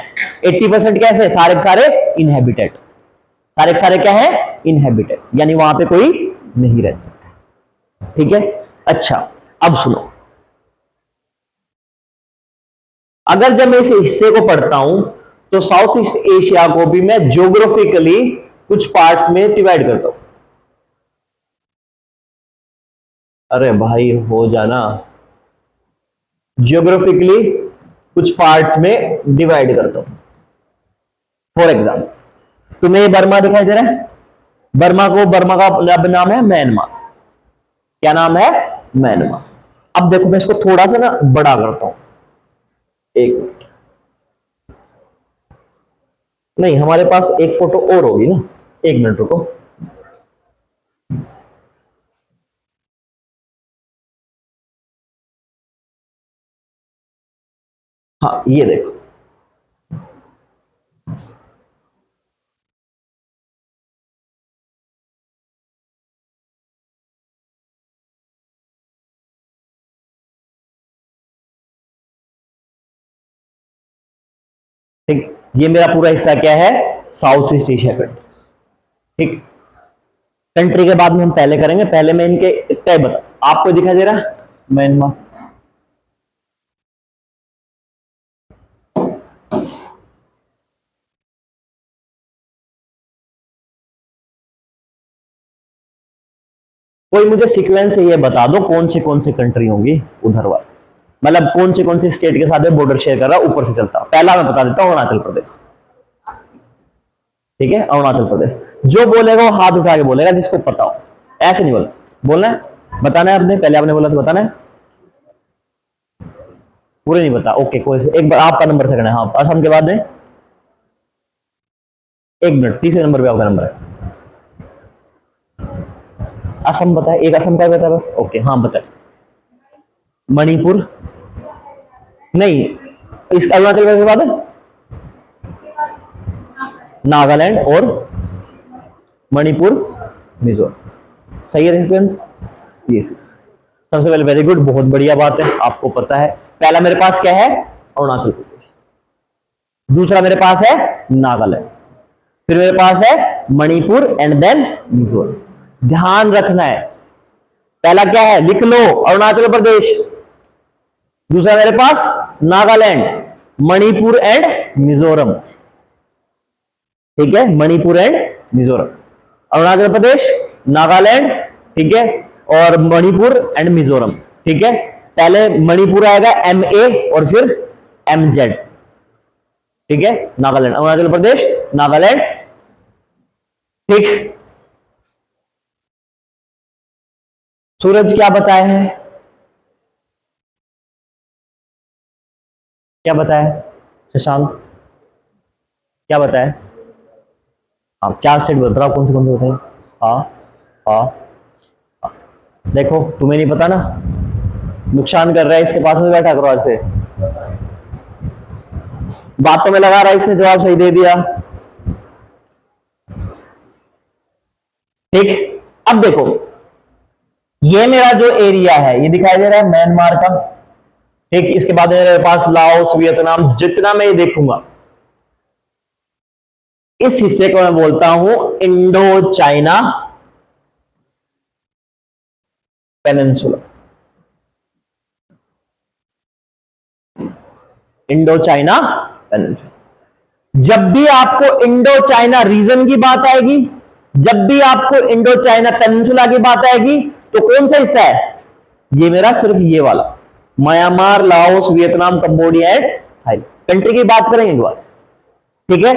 80% कैसे, सारे के सारे इनहेबिटेड, सारे के सारे क्या है, इनहेबिटेड, यानी वहां पे कोई नहीं रहता, ठीक है। अच्छा अब सुनो, अगर जब मैं इस हिस्से को पढ़ता हूं तो साउथ ईस्ट एशिया को भी मैं ज्योग्राफिकली कुछ पार्ट्स में डिवाइड करता हूं। अरे भाई हो जाना, ज्योग्राफिकली कुछ पार्ट्स में डिवाइड करता हूं। फॉर एग्जाम्पल तुम्हें बर्मा दिखाई दे रहा है, बर्मा का अब नाम है म्यांमार, क्या नाम है, म्यांमार। अब देखो मैं इसको थोड़ा सा ना बड़ा करता हूं, एक मिनट, नहीं हमारे पास एक फोटो और होगी ना, एक मिनट रुको। हाँ ये देखो, ठीक, ये मेरा पूरा हिस्सा क्या है, साउथ ईस्ट एशिया कंट्री, ठीक। कंट्री के बाद में हम पहले करेंगे, पहले मैं इनके इतना बता, आपको दिखाई दे रहा है म्यांमार, कोई मुझे सीक्वेंस से ये बता दो कौन से कंट्री होंगी उधर वाले, मतलब कौन से स्टेट के साथ बॉर्डर शेयर कर रहा है, ऊपर से चलता। पहला मैं बता देता हूं, अरुणाचल प्रदेश, ठीक है, अरुणाचल प्रदेश। जो बोलेगा वो हाथ उठा के बोलेगा जिसको पता हो, ऐसे नहीं बोलना, बोलना है, बताना है आपने, पहले आपने बोला तो बताना है, पूरे नहीं बता, ओके कोई एक बार आपका नंबर सेकंड है, हाँ असम के बाद में, एक मिनट, तीसरे नंबर पे आपका नंबर है, असम बताए, एक असम का बताया बस, ओके हाँ बताए। मणिपुर नहीं, इस अरुणाचल प्रदेश के बाद है नागालैंड और मणिपुर, मिजोरम, सही है सीक्वेंस ये। सबसे पहले वेरी गुड, बहुत बढ़िया बात है, आपको पता है। पहला मेरे पास क्या है, अरुणाचल प्रदेश। दूसरा मेरे पास है नागालैंड। फिर मेरे पास है मणिपुर एंड देन मिजोरम। ध्यान रखना है, पहला क्या है लिख लो, अरुणाचल प्रदेश। दूसरा मेरे पास नागालैंड, मणिपुर एंड मिजोरम। ठीक है, मणिपुर एंड मिजोरम, अरुणाचल प्रदेश, नागालैंड, ठीक है, और मणिपुर एंड मिजोरम। ठीक है, पहले मणिपुर आएगा MA और फिर MZ। ठीक है, नागालैंड, अरुणाचल प्रदेश, नागालैंड। ठीक, सूरज क्या बताया है, क्या बताया शशांक, क्या बताया? आप 4 स्टेट बताओ, कौन से बताए? हाँ हाँ, देखो तुम्हें नहीं पता ना, नुकसान कर रहा है, इसके पास में बैठा करो आज से। बात तो मैं लगा रहा, इसने जवाब सही दे दिया। ठीक, अब देखो ये मेरा जो एरिया है ये दिखाई दे रहा है म्यांमार का। ठीक, इसके बाद मेरे पास लाओस, वियतनाम, जितना मैं ये देखूंगा इस हिस्से को मैं बोलता हूं Indo China peninsula. Indo China peninsula. जब भी आपको इंडो चाइना रीजन की बात आएगी, जब भी आपको इंडो चाइना पेनिनसुला की बात आएगी, तो कौन सा हिस्सा है ये मेरा, सिर्फ ये वाला, Myanmar, Laos, Vietnam, Cambodia and Thailand country की बात करेंगे एक बार। ठीक है,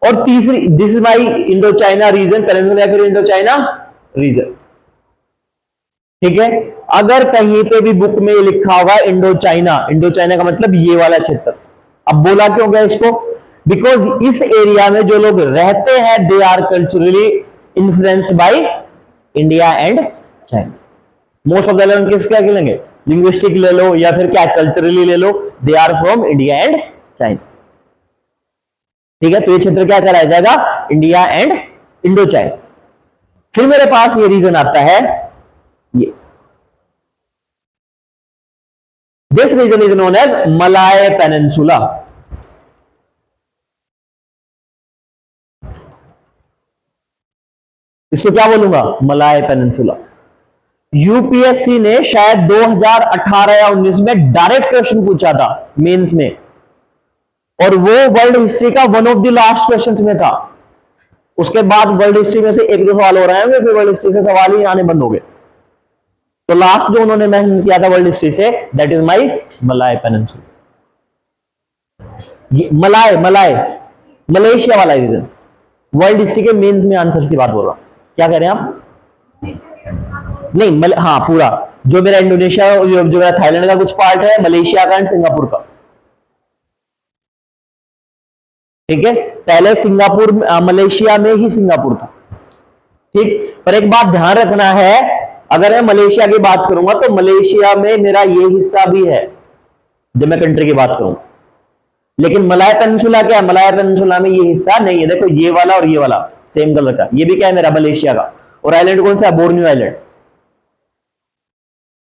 और तीसरी, this is my Indo China region peninsula या फिर इंडो चाइना रीजन। ठीक है, अगर कहीं पे भी बुक में लिखा होगा इंडो चाइना, इंडो चाइना का मतलब ये वाला क्षेत्र। अब बोला क्यों गया इसको, बिकॉज इस एरिया में जो लोग रहते हैं they are culturally influenced by India and China. Most of the element किसका लेंगे, लिंग्विस्टिक ले लो या फिर क्या कल्चरली ले लो, they are from India and China. ठीक है, तो ये क्षेत्र क्या चला जाएगा, इंडिया एंड इंडो चाइना। फिर मेरे पास ये रीजन आता है ये, this region is known as Malay peninsula. इसको क्या बोलूंगा, मलाय पेनिनसुला। यूपीएससी ने शायद 2018 या 19 में डायरेक्ट क्वेश्चन पूछा था मेंस में, और वो वर्ल्ड हिस्ट्री का one of the last question में था। उसके बाद वर्ल्ड हिस्ट्री में से एक दो सवाल हो रहे हैं, फिर वर्ल्ड हिस्ट्री से सवाल ही आने बंद हो गए। तो लास्ट जो उन्होंने मेंशन किया था वर्ल्ड हिस्ट्री से, that is my Malay peninsula. Malay Malay Malaysia वाला रीजन, वर्ल्ड हिस्ट्री के मेंस में आंसर्स की बात बोल रहा हूं। क्या कह रहे हैं आप? नहीं हाँ पूरा, जो मेरा इंडोनेशिया, जो मेरा थाईलैंड का कुछ पार्ट है, मलेशिया का एंड सिंगापुर का। ठीक है, पहले सिंगापुर, मलेशिया में ही सिंगापुर था। ठीक, पर एक बात ध्यान रखना है, अगर मैं मलेशिया की बात करूंगा तो मलेशिया में मेरा ये हिस्सा भी है जब मैं कंट्री की बात करूंगा, लेकिन मलाय पेनिनसुला क्या है, मलाय पेनिनसुला में ये हिस्सा नहीं है। देखो ये वाला और ये वाला सेम कलर का, ये भी क्या है मेरा मलेशिया का। और आइलैंड कौन सा है, बोर्नियो आइलैंड।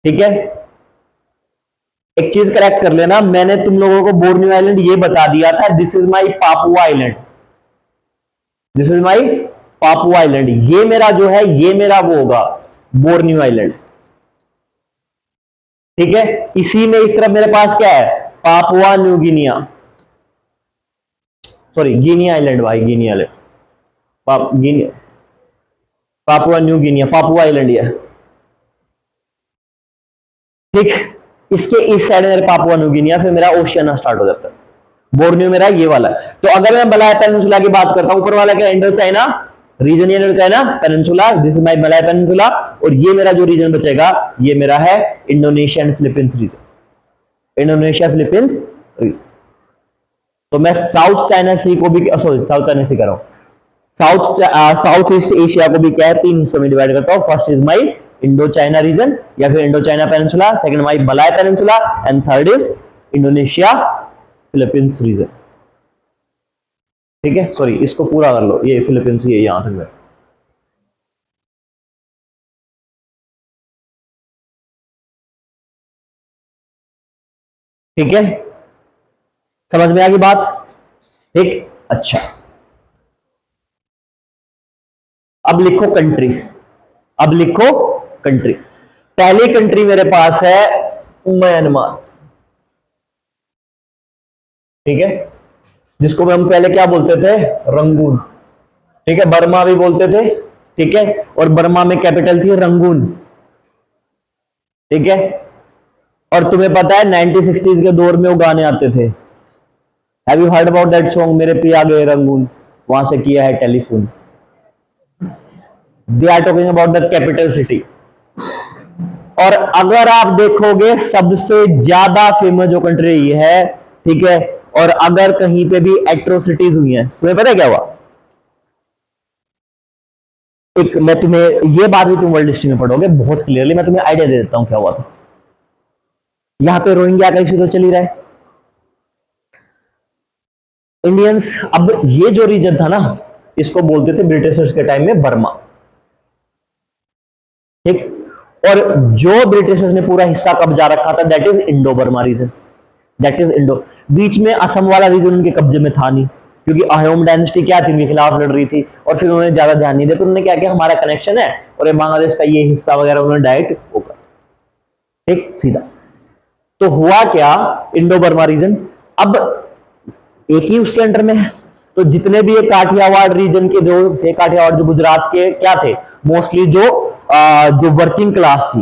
ठीक है, एक चीज करेक्ट कर लेना, मैंने तुम लोगों को बोर्नियो आइलैंड ये बता दिया था, this is my Papua island, this is my Papua island. ये मेरा जो है ये मेरा वो होगा बोर्नियो आइलैंड। ठीक है, इसी में इस तरफ मेरे पास क्या है, Papua New Guinea, sorry Guinea island भाई, Guinea island, Papua New Guinea, Papua island है। ठीक, इसके इस साइड मेरे पापुआ न्यू गिनिया, फिर मेरा ओशियाना स्टार्ट हो जाता है। बोर्नियो मेरा ये वाला है। तो अगर मैं मलाय पेनिनसुला की बात करता हूं, ऊपर वाला क्या, Indo China region, Indo China peninsula, this is my Malay peninsula. और ये मेरा जो रीजन बचेगा ये मेरा है Indonesia and Philippines region, Indonesia Philippines region. तो मैं साउथ चाइना सी को भी, सॉरी साउथ चाइना सी कर रहा हूं, साउथ ईस्ट एशिया को भी क्या है, 3 हिस्सों में डिवाइड करता हूं। First is my Indo China region या फिर Indo China peninsula, second my Malay peninsula, and third is Indonesia Philippines region. ठीक है, सॉरी इसको पूरा कर लो, ये फिलीपींस ये यहां तक है। ठीक है, समझ में आ गई बात? ठीक, अच्छा। अब लिखो कंट्री, अब लिखो कंट्री। पहली कंट्री मेरे पास है म्यांमार, ठीक है, जिसको हम पहले क्या बोलते थे, रंगून, ठीक है, बर्मा भी बोलते थे, ठीक है, और बर्मा में कैपिटल थी रंगून, ठीक है। और तुम्हें पता है 1960s के दौर में वो गाने आते थे, have you heard about that song, मेरे पिया गए रंगून, वहां से किया है telephone. They are talking about the capital city. और अगर आप देखोगे सबसे ज्यादा फेमस जो कंट्री ये है, ठीक है, और अगर कहीं पे भी एट्रोसिटीज हुई हैं, तुम्हें पता है क्या हुआ? एक मैं तुम्हें, ये बात भी तुम वर्ल्ड हिस्ट्री में पढ़ोगे बहुत क्लियरली, मैं तुम्हें आइडिया दे देता हूं क्या हुआ था। यहां पे रोहिंग्या का इश्यू तो चल ही रहा है, इंडियंस, अब ये जो रीजन था ना, इसको बोलते थे ब्रिटिशर्स के टाइम में बर्मा, ठीक। और जो ब्रिटिशर्स ने पूरा हिस्सा कब्जा रखा था, that is Indo Burma region, that is Indo. बीच में असम वाला रीजन उनके कब्जे में था नहीं, क्योंकि अहोम डायनेस्टी क्या थी, उनके खिलाफ लड़ रही थी, और फिर उन्होंने ज्यादा ध्यान नहीं दिया, तो उन्होंने क्या किया, हमारा कनेक्शन है और ये बांग्लादेश का ये हिस्सा वगैरह उन्होंने डायरेक्ट होगा, ठीक, सीधा। तो हुआ क्या, इंडो बर्मा रीजन अब एक ही उसके अंडर में है, तो जितने भी ये काठियावाड़ रीजन के जो थे, काठियावाड़ जो गुजरात के क्या थे, मोस्टली जो वर्किंग क्लास थी,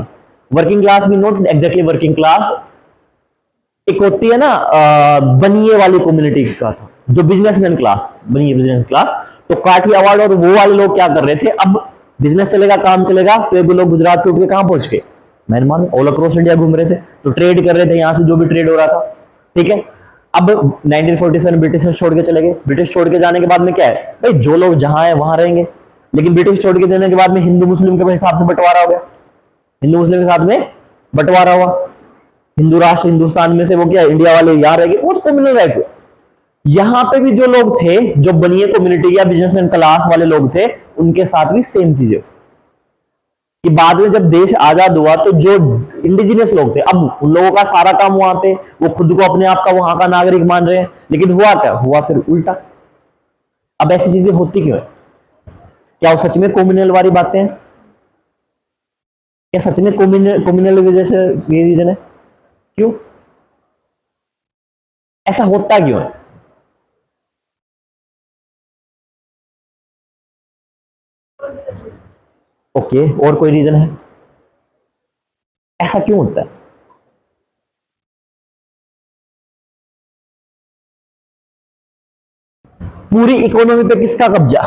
वर्किंग क्लास भी नॉट एग्जैक्टली वर्किंग क्लास, एक होती है ना बनिए वाली कम्युनिटी का था, जो बिजनेसमैन क्लास, बनिए बिजनेस क्लास। तो काठियावाड़ और वो वाले लोग क्या कर रहे थे, अब बिजनेस चलेगा, काम चलेगा, तो ये लोग गुजरात से उठ के कहां पहुंच गए, म्यांमार में, ऑल अक्रॉस इंडिया घूम रहे थे, तो ट्रेड कर रहे थे यहां से, जो भी ट्रेड हो रहा था, ठीक है। अब 1947 ब्रिटिश छोड़ के चले गए, ब्रिटिश छोड़ के जाने के बाद में क्या है भाई, जो लोग जहां है वहां रहेंगे, लेकिन ब्रिटिश छोड़ के देने के बाद में हिंदू मुस्लिम के हिसाब से बंटवारा हो गया, हिंदू मुस्लिम के साथ में बंटवारा हुआ, हिंदू राष्ट्र हिंदुस्तान में से वो क्या इंडिया वाले यहाँ रह गए, वो कम्युनल राइट हुआ। यहां पे भी जो लोग थे, जो बनिए कम्युनिटी या बिजनेसमैन क्लास वाले लोग थे, उनके साथ भी सेम चीजें कि बाद में जब देश आजाद हुआ तो जो इंडिजिनियस लोग थे, अब उन लोगों का सारा काम वहां पे, वो खुद को अपने आप का वहां का नागरिक मान रहे हैं, लेकिन हुआ क्या, हुआ फिर उल्टा। अब ऐसी चीजें होती क्यों है? क्या वो सच में कम्युनल वाली बातें हैं? क्या सच में कम्युनल वजह से ये रीजन है? क्यों ऐसा होता क्यों है? ओके, और कोई रीजन है ऐसा क्यों होता है? पूरी इकोनॉमी पे किसका कब्जा?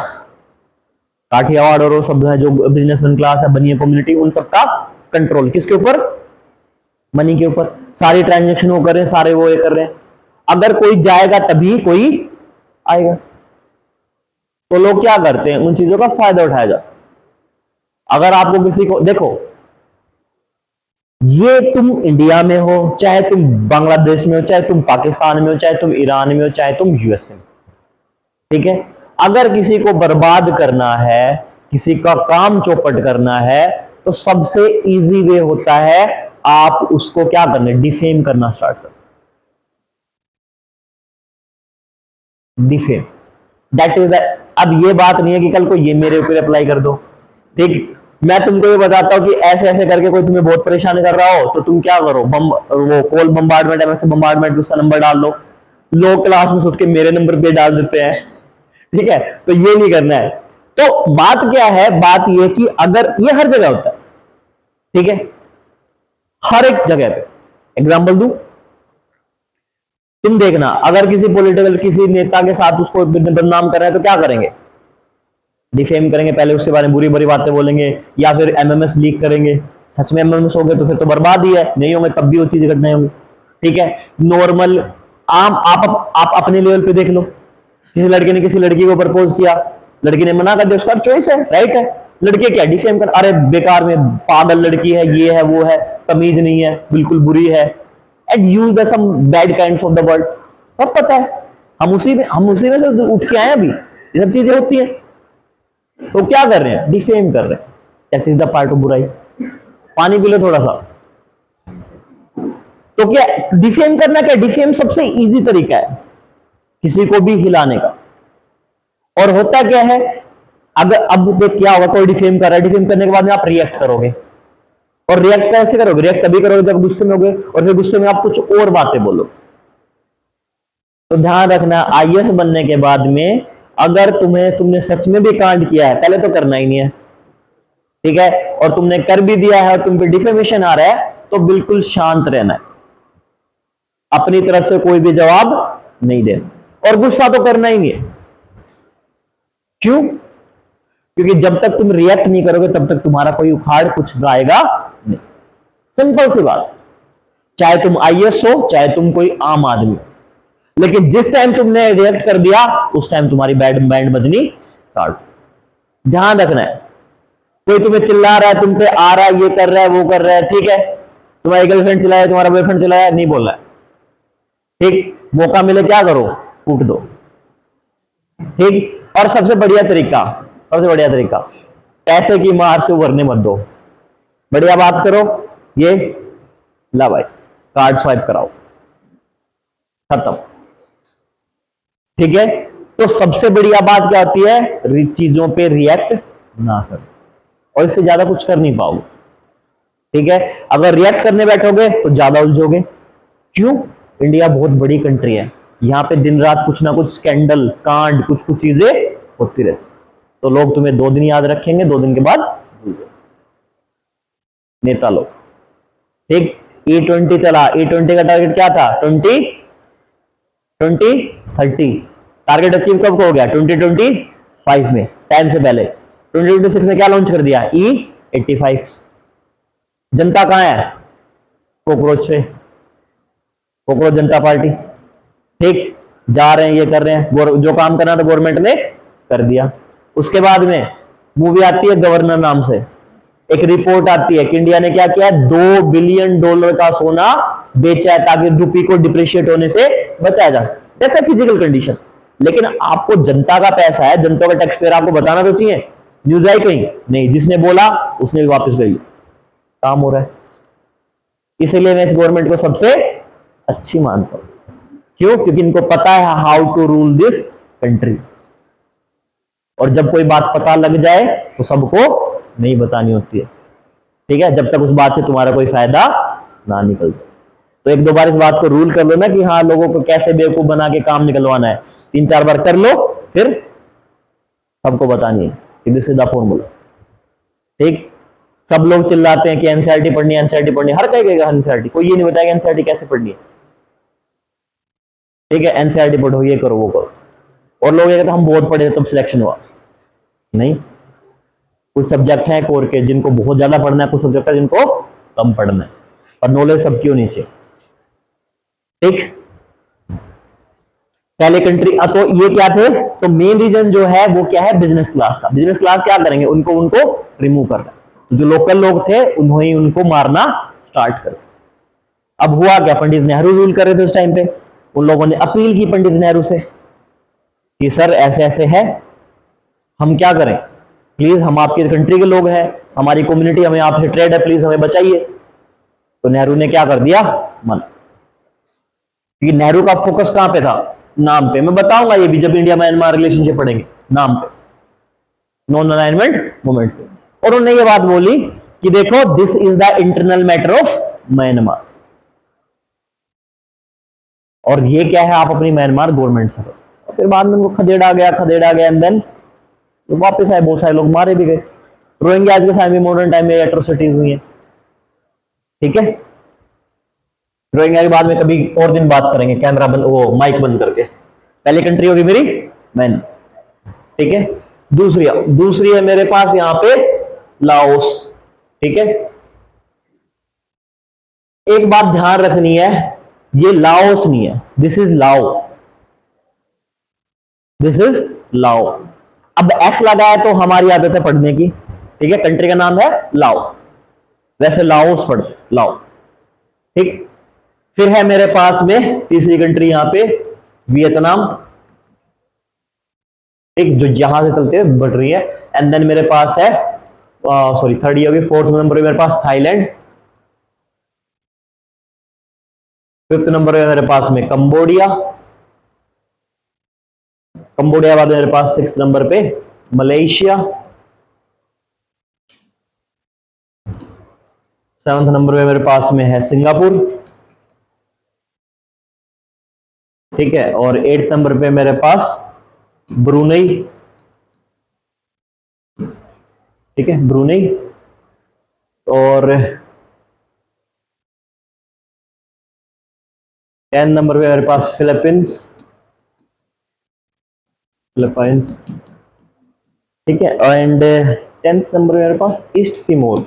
काठियावाड़ और वो सब है जो बिजनेसमैन क्लास है, बनिए कम्युनिटी, उन सबका कंट्रोल किसके ऊपर? मनी के ऊपर। सारी ट्रांजेक्शन वो कर रहे हैं, सारे वो ये कर रहे हैं, अगर कोई जाएगा तभी कोई आएगा, तो लोग क्या करते हैं, उन चीजों का फायदा उठाया जाता। अगर आपको किसी को देखो, ये तुम इंडिया में हो, चाहे तुम बांग्लादेश में हो, चाहे तुम पाकिस्तान में हो, चाहे तुम ईरान में हो, चाहे तुम यूएसए में, ठीक है, अगर किसी को बर्बाद करना है, किसी का काम चौपट करना है, तो सबसे इजी वे होता है आप उसको क्या करना, डिफेम करना स्टार्ट कर, डिफेम, दैट इज। अब ये बात नहीं है कि कल को ये मेरे ऊपर अप्लाई कर दो, ठीक। मैं तुमको ये बताता हूं कि ऐसे ऐसे करके कोई तुम्हें बहुत परेशान कर रहा हो, तो तुम क्या करो, वो कॉल बम्बार्डमेंट, एमएसए बम्बार्डमेंट, उसका नंबर डाल लो, लोग क्लास में उठ के मेरे नंबर पे डाल देते हैं, ठीक है, तो ये नहीं करना है। तो बात क्या है, बात ये कि अगर ये हर जगह होता है, ठीक है, हर एक जगह पे, एग्जांपल दूं, तुम देखना, अगर किसी पॉलिटिकल किसी नेता के साथ उसको बदनाम कर रहा है तो क्या करेंगे, डिफेम करेंगे पहले, उसके बारे में बुरी बुरी बातें बोलेंगे, या फिर एमएमएस लीक करेंगे। सच में एमएमएस हो गए तो फिर तो बर्बाद ही है, नहीं होंगे तब भी वो चीजें घटनाएं होंगी, ठीक है। नॉर्मल आम आप अपने लेवल पे देख लो, किसी लड़के ने किसी लड़की को प्रपोज किया, लड़की ने मना कर दिया, उसका चॉइस है, राइट है, लड़के क्या डिफेम कर, अरे बेकार में पागल लड़की है, ये है वो है, तमीज नहीं है, बिल्कुल बुरी है, and use the some bad kinds of the world, सब पता है, हम उसी में से उठ के आए, अभी ये सब चीजें होती हैं, तो क्या कर रहे हैं, डिफेम कर रहे हैं, that is the part of बुराई। पानी पी लो थोड़ा सा, तो क्या डिफेम करना, क्या डिफेम सबसे इजी तरीका है किसी को भी हिलाने का। और होता क्या है, अगर अब देख क्या होगा, कोई डिफेम कर रहा है, डिफेम करने के बाद में आप रिएक्ट करोगे, और रिएक्ट कैसे करोगे, रिएक्ट तभी करोगे जब गुस्से में होगे, और फिर गुस्से में आप कुछ और बातें बोलो। तो ध्यान रखना, आईएएस बनने के बाद में अगर तुमने सच में भी कांड किया है, पहले तो करना ही नहीं है, ठीक है, और तुमने कर भी दिया है और तुम पे डिफेमेशन आ रहा है, तो बिल्कुल शांत रहना है, अपनी तरफ से कोई भी जवाब नहीं देना, और गुस्सा तो करना ही नहीं है। क्यों? क्योंकि जब तक तुम रिएक्ट नहीं करोगे तब तक तुम्हारा कोई उखाड़ कुछ गाएगा नहीं। सिंपल सी बात, चाहे तुम आईएएस हो चाहे तुम कोई आम आदमी हो, लेकिन जिस टाइम तुमने रिएक्ट कर दिया उस टाइम तुम्हारी बैंड बजनी स्टार्ट। ध्यान रखना है, कोई तुम्हें चिल्ला रहा है, तुम पे आ रहा है, ये कर रहा है, वो कर रहा है, ठीक है, तुम्हारी गर्लफ्रेंड चिल्लाया, तुम्हारा बॉयफ्रेंड चिल्लाया, नहीं बोल रहा है, ठीक, मौका मिले क्या करो, कूट दो, ठीक। और सबसे बढ़िया तरीका, पैसे की मार से उभरने मत दो, बढ़िया बात करो, ये ला भाई कार्ड स्वाइप कराओ, खत्म, ठीक है। तो सबसे बढ़िया बात क्या होती है, चीजों पे रिएक्ट ना करो, और इससे ज्यादा कुछ कर नहीं पाओगे, ठीक है। अगर रिएक्ट करने बैठोगे तो ज्यादा उलझोगे। क्यों? इंडिया बहुत बड़ी कंट्री है, यहां पे दिन रात कुछ ना कुछ स्कैंडल, कांड, कुछ कुछ चीजें होती रहती, तो लोग तुम्हें 2 दिन याद रखेंगे, 2 दिन के बाद भूल जाओगे। नेता लोग, ठीक। E20 चला, E20 का टारगेट क्या था, 2030। टारगेट अचीव कब हो गया, 2025 में, टाइम से पहले। 2026 में क्या लॉन्च कर दिया, E85। जनता कहां है, कॉकरोच पे, कॉकरोच जनता पार्टी, ठीक। जा रहे हैं, ये कर रहे हैं, जो काम करना था गवर्नमेंट ने कर दिया। उसके बाद में मूवी आती है गवर्नर नाम से, एक रिपोर्ट आती है कि इंडिया ने क्या किया, $2 बिलियन का सोना बेचा है ताकि रुपये को डिप्रिशिएट होने से बचाया जा सके। That's a physical condition. लेकिन आपको जनता का पैसा है, जनता का टैक्स पेयर, आपको बताना तो चाहिए। न्यूज आई कहीं नहीं, जिसने बोला उसने भी वापस ले लिया, काम हो रहा है। इसलिए मैं इस गवर्नमेंट को सबसे अच्छी मानता हूं। क्यों? क्योंकि इनको पता है how to rule this country, और जब कोई बात पता लग जाए तो सबको नहीं बतानी होती है, ठीक है, जब तक उस बात से तुम्हारा कोई फायदा ना निकल जाए। तो 1-2 बार इस बात को रूल कर लो ना कि हाँ, लोगों को कैसे बेवकूफ बना के काम निकलवाना है, 3-4 बार कर लो, फिर सबको बतानी है कि दिस इज द फॉर्मूला, ठीक। सब लोग चिल्लाते हैं कि एनसीईआरटी पढ़नी है, एनसीईआरटी पढ़नी है, हर कोई कहेगा एनसीईआरटी, कोई ये नहीं बताएगा एनसीईआरटी कैसे पढ़नी है, ठीक है। एनसीईआरटी पढ़ो, ये करो, वो करो, और लोग ये कहते हम बहुत पढ़े तब सिलेक्शन हुआ। नहीं, कुछ सब्जेक्ट हैं कोर के जिनको बहुत ज्यादा पढ़ना है, कुछ सब्जेक्ट है जिनको कम पढ़ना है, पर नॉलेज सबकी होनी चाहिए, ठीक। पहले कंट्री, तो ये क्या थे, तो मेन रीजन जो है वो क्या है, बिजनेस क्लास का। बिजनेस क्लास क्या करेंगे, उनको रिमूव करना, तो जो लोकल लोग थे उन्होंने उनको मारना स्टार्ट कर। अब हुआ क्या, पंडित नेहरू रूल कर रहे थे उस टाइम पे, उन लोगों ने अपील की पंडित नेहरू से कि सर ऐसे ऐसे है, हम क्या करें, प्लीज हम आपकी कंट्री के लोग हैं, हमारी कम्युनिटी हमें आपसे ट्रेड है, प्लीज हमें बचाइए। तो नेहरू ने क्या कर दिया, मना। क्योंकि नेहरू का फोकस कहां पे था, नाम पे। मैं बताऊंगा ये भी जब इंडिया म्यांमार रिलेशनशिप पढ़ेंगे, नाम पे, नॉन अलाइनमेंट मूवमेंट पे। और उन्होंने ये बात बोली कि देखो this is the internal matter of Myanmar, और ये क्या है, आप अपनी म्यांमार गवर्नमेंट से करो। फिर बाद में उनको खदेड़ा गया एंड देन तो वापस आए, बहुत सारे लोग मारे भी गए। रोहिंग्या आज के समय में मॉडर्न टाइम में एट्रोसिटीज हुई है, ठीक है। रोहिंग्या के बाद में कभी और दिन बात करेंगे, कैमरा बंद, वो माइक बंद करके। पहली कंट्री होगी मेरी मैन, ठीक है। दूसरी है मेरे पास यहां पे लाओस, ठीक है। एक बात ध्यान रखनी है, ये लाओस नहीं है, दिस इज लाओ, दिस इज लाओ। अब एस लगा है तो हमारी आदत है पढ़ने की, ठीक है। कंट्री का नाम है लाओ, वैसे लाओस पढ़ते, लाओ, ठीक। फिर है मेरे पास में तीसरी कंट्री यहां पे वियतनाम, ठीक, जो यहां से चलते हुए बढ़ रही है। एंड देन मेरे पास है सॉरी थर्ड होगी, 4th नंबर मेरे पास थाईलैंड, 5th नंबर पे मेरे पास में कंबोडिया, कंबोडिया बाद मेरे पास 6th नंबर पे मलेशिया, 7th नंबर पे मेरे पास में है सिंगापुर, ठीक है, और 8th नंबर पे मेरे पास ब्रुनेई, ठीक है, ब्रुनेई, और 10 नंबर पे मेरे पास फिलीपींस, फिलीपींस, ठीक है, एंड 10th नंबर पे मेरे पास ईस्ट तिमोर।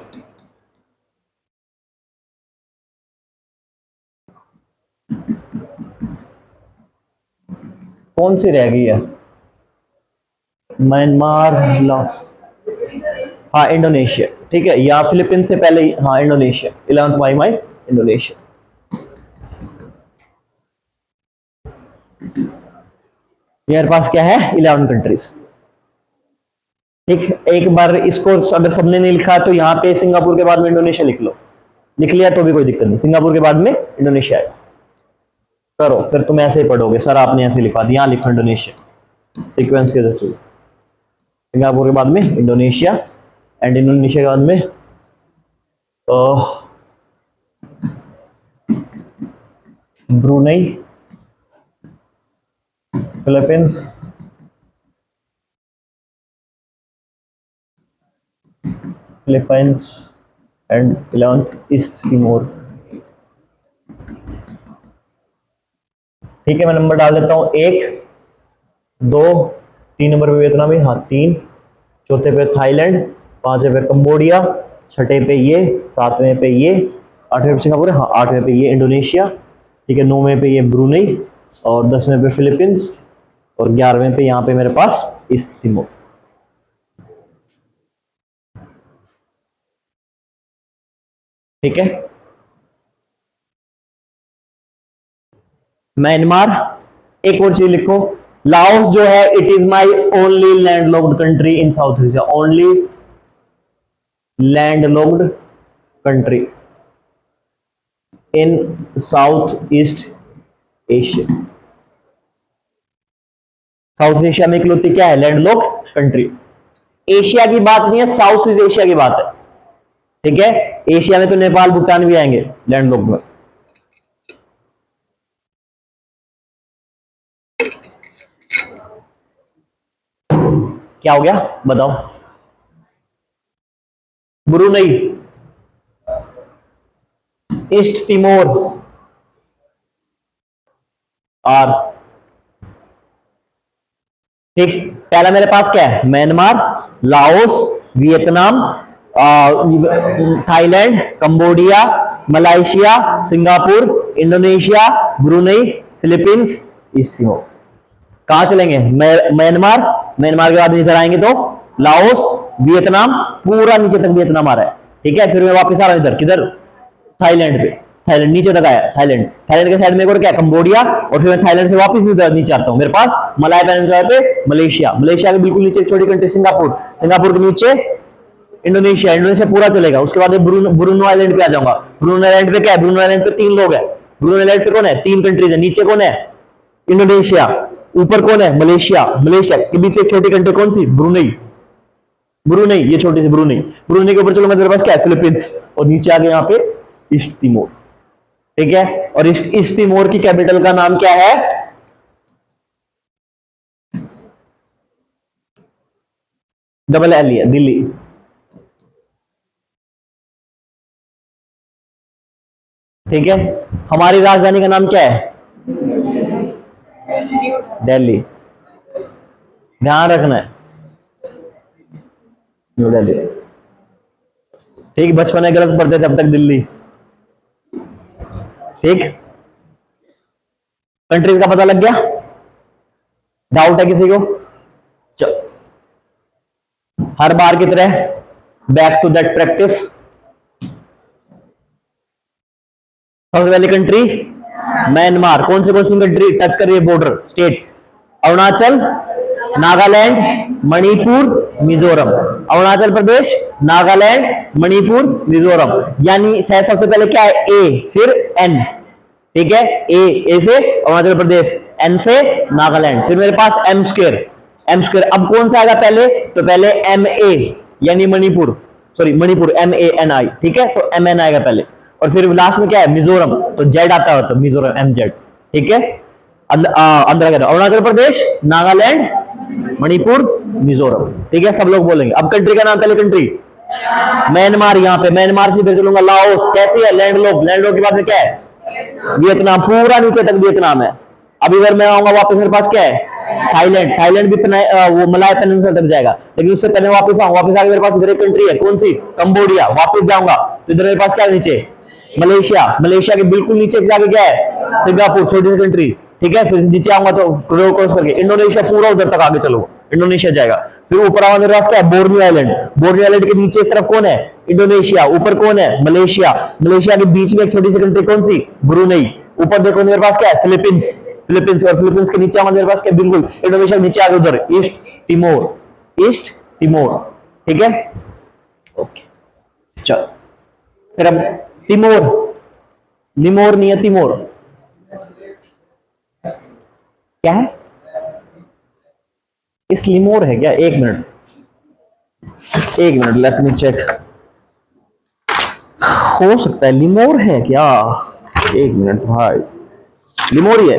कौन सी रह गई है? म्यांमार, हाँ इंडोनेशिया, ठीक है, या फिलीपींस से पहले, हाँ इंडोनेशिया, 11th माई इंडोनेशिया। मेरे पास क्या है? 11 कंट्रीज। ठीक, एक बार इसको अगर सबने नहीं लिखा तो यहाँ पे सिंगापुर के बाद में इंडोनेशिया लिख लो, लिख लिया तो भी कोई दिक्कत नहीं, सिंगापुर के बाद में इंडोनेशिया आएगा। करो फिर तुम ऐसे ही पढ़ोगे, सर आपने ऐसे लिखा दिया, यहाँ लिखो इंडोनेशिया सीक्वेंस के थ्रू, सिंगापुर के बाद में इंडोनेशिया, एंड इंडोनेशिया के बाद में Brunei, Philippines, Philippines and 11th east Timor. ठीक है, मैं नंबर डाल देता हूं, 1 2 3 नंबर पे वियतनाम, हाँ 3, चौथे पे थाईलैंड, 5वें पे कंबोडिया, 6ठे पे ये, 7वें पे ये, 8वें पे सिंगापुर, हाँ 8वें पे ये इंडोनेशिया, ठीक है, 9वें पे ये ब्रुनेई, और 10वें पे फिलीपींस, और 11वें पे यहाँ पे मेरे पास ईस्ट तिमोर। ठीक है, म्यांमार, एक और चीज लिखो, लाओस जो है it is my only landlocked country in south Asia, only landlocked country in south East Asia. South Asia में इकलौती क्या है? Landlocked country. एशिया की बात नहीं है, साउथ ईस्ट एशिया की बात है, ठीक है, एशिया में तो नेपाल भूटान भी आएंगे लैंडलॉक्ड में। क्या हो गया बताओ? ब्रुनेई, ईस्ट तिमोर, और ठीक, पहला मेरे पास क्या है? Myanmar, Laos, Vietnam, Thailand, Cambodia, Malaysia, Singapore, Indonesia, Brunei, Philippines, east Timor. कहां चलेंगे? म्यांमार, म्यांमार के बाद नीचे आएंगे तो लाओस, वियतनाम, पूरा नीचे तक वियतनाम आ रहा है, ठीक है, फिर मैं वापस आ रहा हूं इधर, किधर? थाईलैंड पे, थाईलैंड नीचे तक आया, थाईलैंड, थाईलैंड के साइड में एक और क्या? कंबोडिया, और फिर मैं थाईलैंड से वापस नीचे आता हूं, मेरे पास मलाय पेनिनसुला पे मलेशिया, मलेशिया के बिल्कुल नीचे एक छोटी कंट्री सिंगापुर, सिंगापुर के नीचे इंडोनेशिया, इंडोनेशिया पूरा चलेगा, उसके बाद ब्रूनो आइलैंड पे आ जाऊंगा। ब्रूनो आइलैंड पे क्या है? ब्रूनो आइलैंड पे 3 लोग हैं, ब्रूनो आइलैंड पे कौन है? 3 कंट्रीज है, नीचे कौन है? इंडोनेशिया, ऊपर कौन है? मलेशिया, मलेशिया के बीच एक छोटी कंट्री कौन सी? ब्रुनेई, ब्रुनेई, ये छोटी सी ब्रुनेई, ब्रुनेई के ऊपर चलो मेरे पास क्या है? फिलीपींस, और नीचे आके यहाँ पे ईस्ट तिमोर, ठीक है, और ईस्ट तिमोर की कैपिटल का नाम क्या है? डबल एल है, दिल्ली। ठीक है, हमारी राजधानी का नाम क्या है? दिल्ली, ध्यान रखना है, न्यू दिल्ली, ठीक, बचपन में गलत पढ़ते थे अब तक दिल्ली, ठीक, कंट्रीज का पता लग गया? डाउट है किसी को? चलो, हर बार की तरह बैक टू दैट प्रैक्टिस। सबसे पहली कंट्री म्यांमार, कौन सी कंट्री टच कर रही है बॉर्डर स्टेट? अरुणाचल, नागालैंड, मणिपुर, मिजोरम, अरुणाचल प्रदेश, नागालैंड, मणिपुर, मिजोरम, यानी सबसे पहले क्या है? ए, फिर एन, ठीक है, ए से अरुणाचल प्रदेश, एन से नागालैंड, फिर मेरे पास एम स्क्वेयर, एम स्क्वेयर। अब कौन सा आएगा पहले, तो पहले एम ए यानी Manipur, sorry Manipur, M A N I, ठीक है, तो एम एन आएगा पहले, और फिर लास्ट में क्या है मिजोरम, तो जेड आता है, तो मिजोरम एम जेड, ठीक है। अंदर क्या अरुणाचल प्रदेश, नागालैंड, मणिपुर, मिजोरम, ठीक है, सब लोग बोलेंगे। अब कंट्री का नाम, पहले कंट्री म्यांमार, यहाँ पे म्यांमार से इधर चलूंगा, लाओस कैसी है, लैंडलॉक, लैंडलॉक के बाद में क्या है वियतनाम, पूरा नीचे तक वियतनाम है। अब इधर मैं आऊंगा वापस, मेरे पास क्या है थाईलैंड, थाईलैंड भी वो मलाय पेनिनसुला तक जाएगा, लेकिन उससे पहले वापस आऊंगा, वापस आगे मेरे पास इधर एक कंट्री है, कौन सी, कंबोडिया, वापस जाऊंगा तो इधर मेरे पास क्या है नीचे मलेशिया, मलेशिया के बिल्कुल नीचे जाके क्या है सिंगापुर, छोटी सी कंट्री, ठीक है। फिर नीचे आऊंगा तो क्रॉस करके इंडोनेशिया, पूरा उधर तक आगे चलो, इंडोनेशिया जाएगा। फिर ऊपर आऊंगा मेरे पास क्या है बोर्नियो आइलैंड, बोर्नियो आइलैंड के नीचे इस तरफ कौन है इंडोनेशिया, ऊपर कौन है मलेशिया, मलेशिया के बीच में एक छोटी सी कंट्री कौन सी ब्रुनेई, ऊपर देखो मेरे पास क्या है फिलीपींस, फिलीपींस, और फिलीपींस के नीचे आऊंगा मेरे पास क्या बिल्कुल इंडोनेशिया के नीचे आगे उधर ईस्ट तिमोर, ईस्ट तिमोर, ठीक है, ओके। चल फिर अब तिमोर, लिमोर नहीं है तिमोर, क्या है इस लिमोर है क्या, एक मिनट, एक मिनट, लेट मी चेक, हो सकता है लिमोर है क्या, एक मिनट भाई, लिमोर ही है।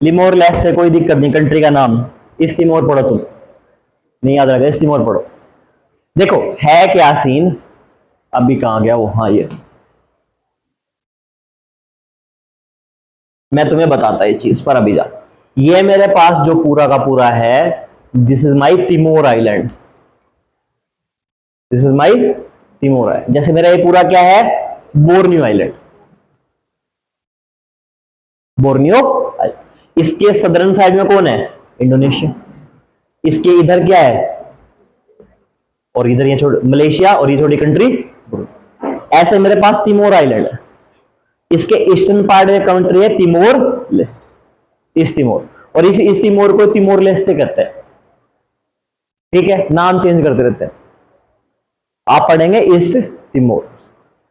लिमोर लेस्टे, कोई दिक्कत नहीं, कंट्री का नाम इस तिमोर पढ़ो तुम, नहीं याद रखा, इस तिमोर पढ़ो। देखो है क्या सीन, अभी कहां गया वो, हाँ ये मैं तुम्हें बताता ये चीज पर अभी जा, ये मेरे पास जो पूरा का पूरा है, this is my Timor island, this is my Timor island. जैसे मेरा ये पूरा क्या है बोर्नियो आइलैंड, बोर्नियो, इसके सदर्न साइड में कौन है इंडोनेशिया, इसके इधर क्या है, और इधर ये छोटी मलेशिया, और ये छोटी कंट्री, ऐसे मेरे पास तिमोर आइलैंड है, इसके ईस्टर्न पार्ट में कंट्री है तिमोर लेस्टे, ईस्ट तिमोर, और इस तिमोर को तिमोर लेस्टे कहते हैं, ठीक है, नाम चेंज करते रहते हैं। आप पढ़ेंगे east Timor,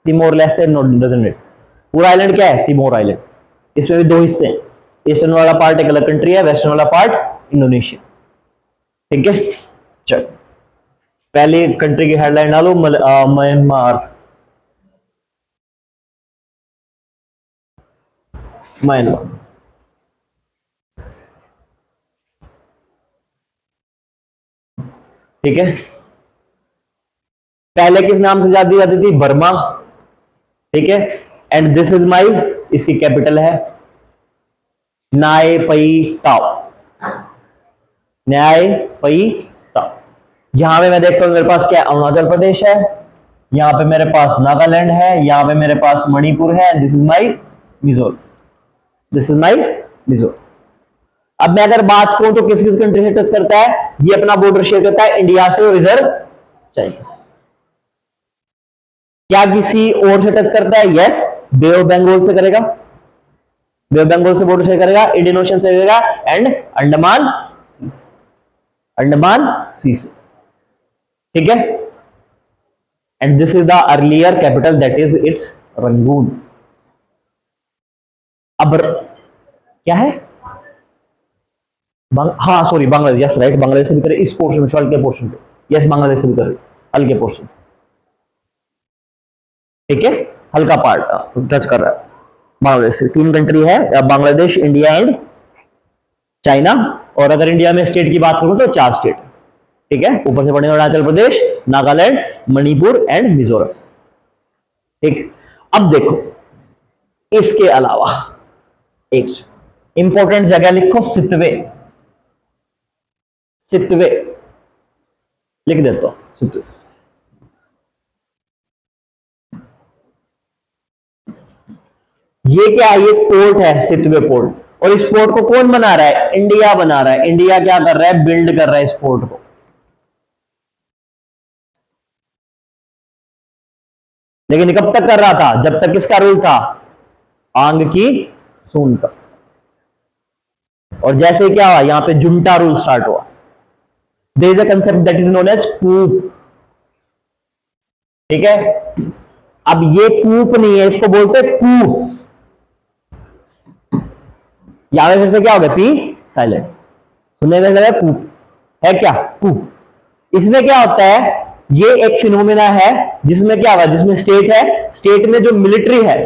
Timor Leste doesn't it, पूरा आइलैंड क्या है तिमोर आइलैंड, इसमें भी दो हिस्से हैं, ईस्टर्न वाला पार्ट एक अलग कंट्री है, वेस्टर्न वाला पार्ट इंडोनेशिया, ठीक है। चल पहले कंट्री की हेडलाइन डालो, म्यांमार, म्यांमार, ठीक है। पहले किस नाम से जाती जाती थी बर्मा, ठीक है, एंड दिस इज माई, इसकी कैपिटल है नाय पई ताओ, न्याय पई ताओ। यहां पे मैं देखता हूं मेरे पास क्या अरुणाचल प्रदेश है, यहां पे मेरे पास नागालैंड है, यहां पे मेरे पास मणिपुर है, this is my Mizoram, this is माई मिजोरम। अब मैं अगर बात करूं तो किस किस कंट्री से टच करता है, ये अपना बॉर्डर शेयर करता है इंडिया से और इधर चाइना से। क्या किसी और से टच करता है, यस, बे ऑफ बंगाल से करेगा, बे ऑफ बंगाल से बॉर्डर शेयर करेगा, इंडियन ओशन से करेगा, एंड अंडमान सी से, अंडमान सी से, ठीक है। And this is the earlier capital that is it's Rangoon. अब क्या है हाँ sorry Bangladesh, yes right, Bangladesh से भी करे इस पोर्शन में, हल्के पोर्शन पे, यस बांग्लादेश से भी करे हल्के पोर्शन, ठीक है, हल्का पार्ट टच कर रहा है बांग्लादेश से। तीन कंट्री है बांग्लादेश, इंडिया एंड चाइना, और अगर इंडिया में स्टेट की बात करूं तो 4 स्टेट, ठीक है, ऊपर से पड़ेंगे अरुणाचल प्रदेश, नागालैंड, मणिपुर एंड मिजोरम, ठीक। अब देखो इसके अलावा एक इंपॉर्टेंट जगह लिखो, सितवे, सितवे लिख देता हूं, सितवे, ये क्या है, ये पोर्ट है सितवे पोर्ट, और इस पोर्ट को कौन बना रहा है, इंडिया बना रहा है, इंडिया क्या कर रहा है बिल्ड कर रहा है इस पोर्ट को, लेकिन कब तक कर रहा था, जब तक किसका रूल था, आंग की सून पर। और जैसे ही क्या हुआ, यहां पे जुंटा रूल स्टार्ट हुआ। There is a concept that is known as coup. ठीक है, अब ये कूप नहीं है, इसको बोलते हैं कू। यहां पे फिर से क्या हो गया, पी साइलेंट, सुनने में लगा कूप है क्या, कू। इसमें क्या होता है, ये एक फिनोमेना है जिसमें क्या हुआ, जिसमें स्टेट है, स्टेट में जो मिलिट्री है,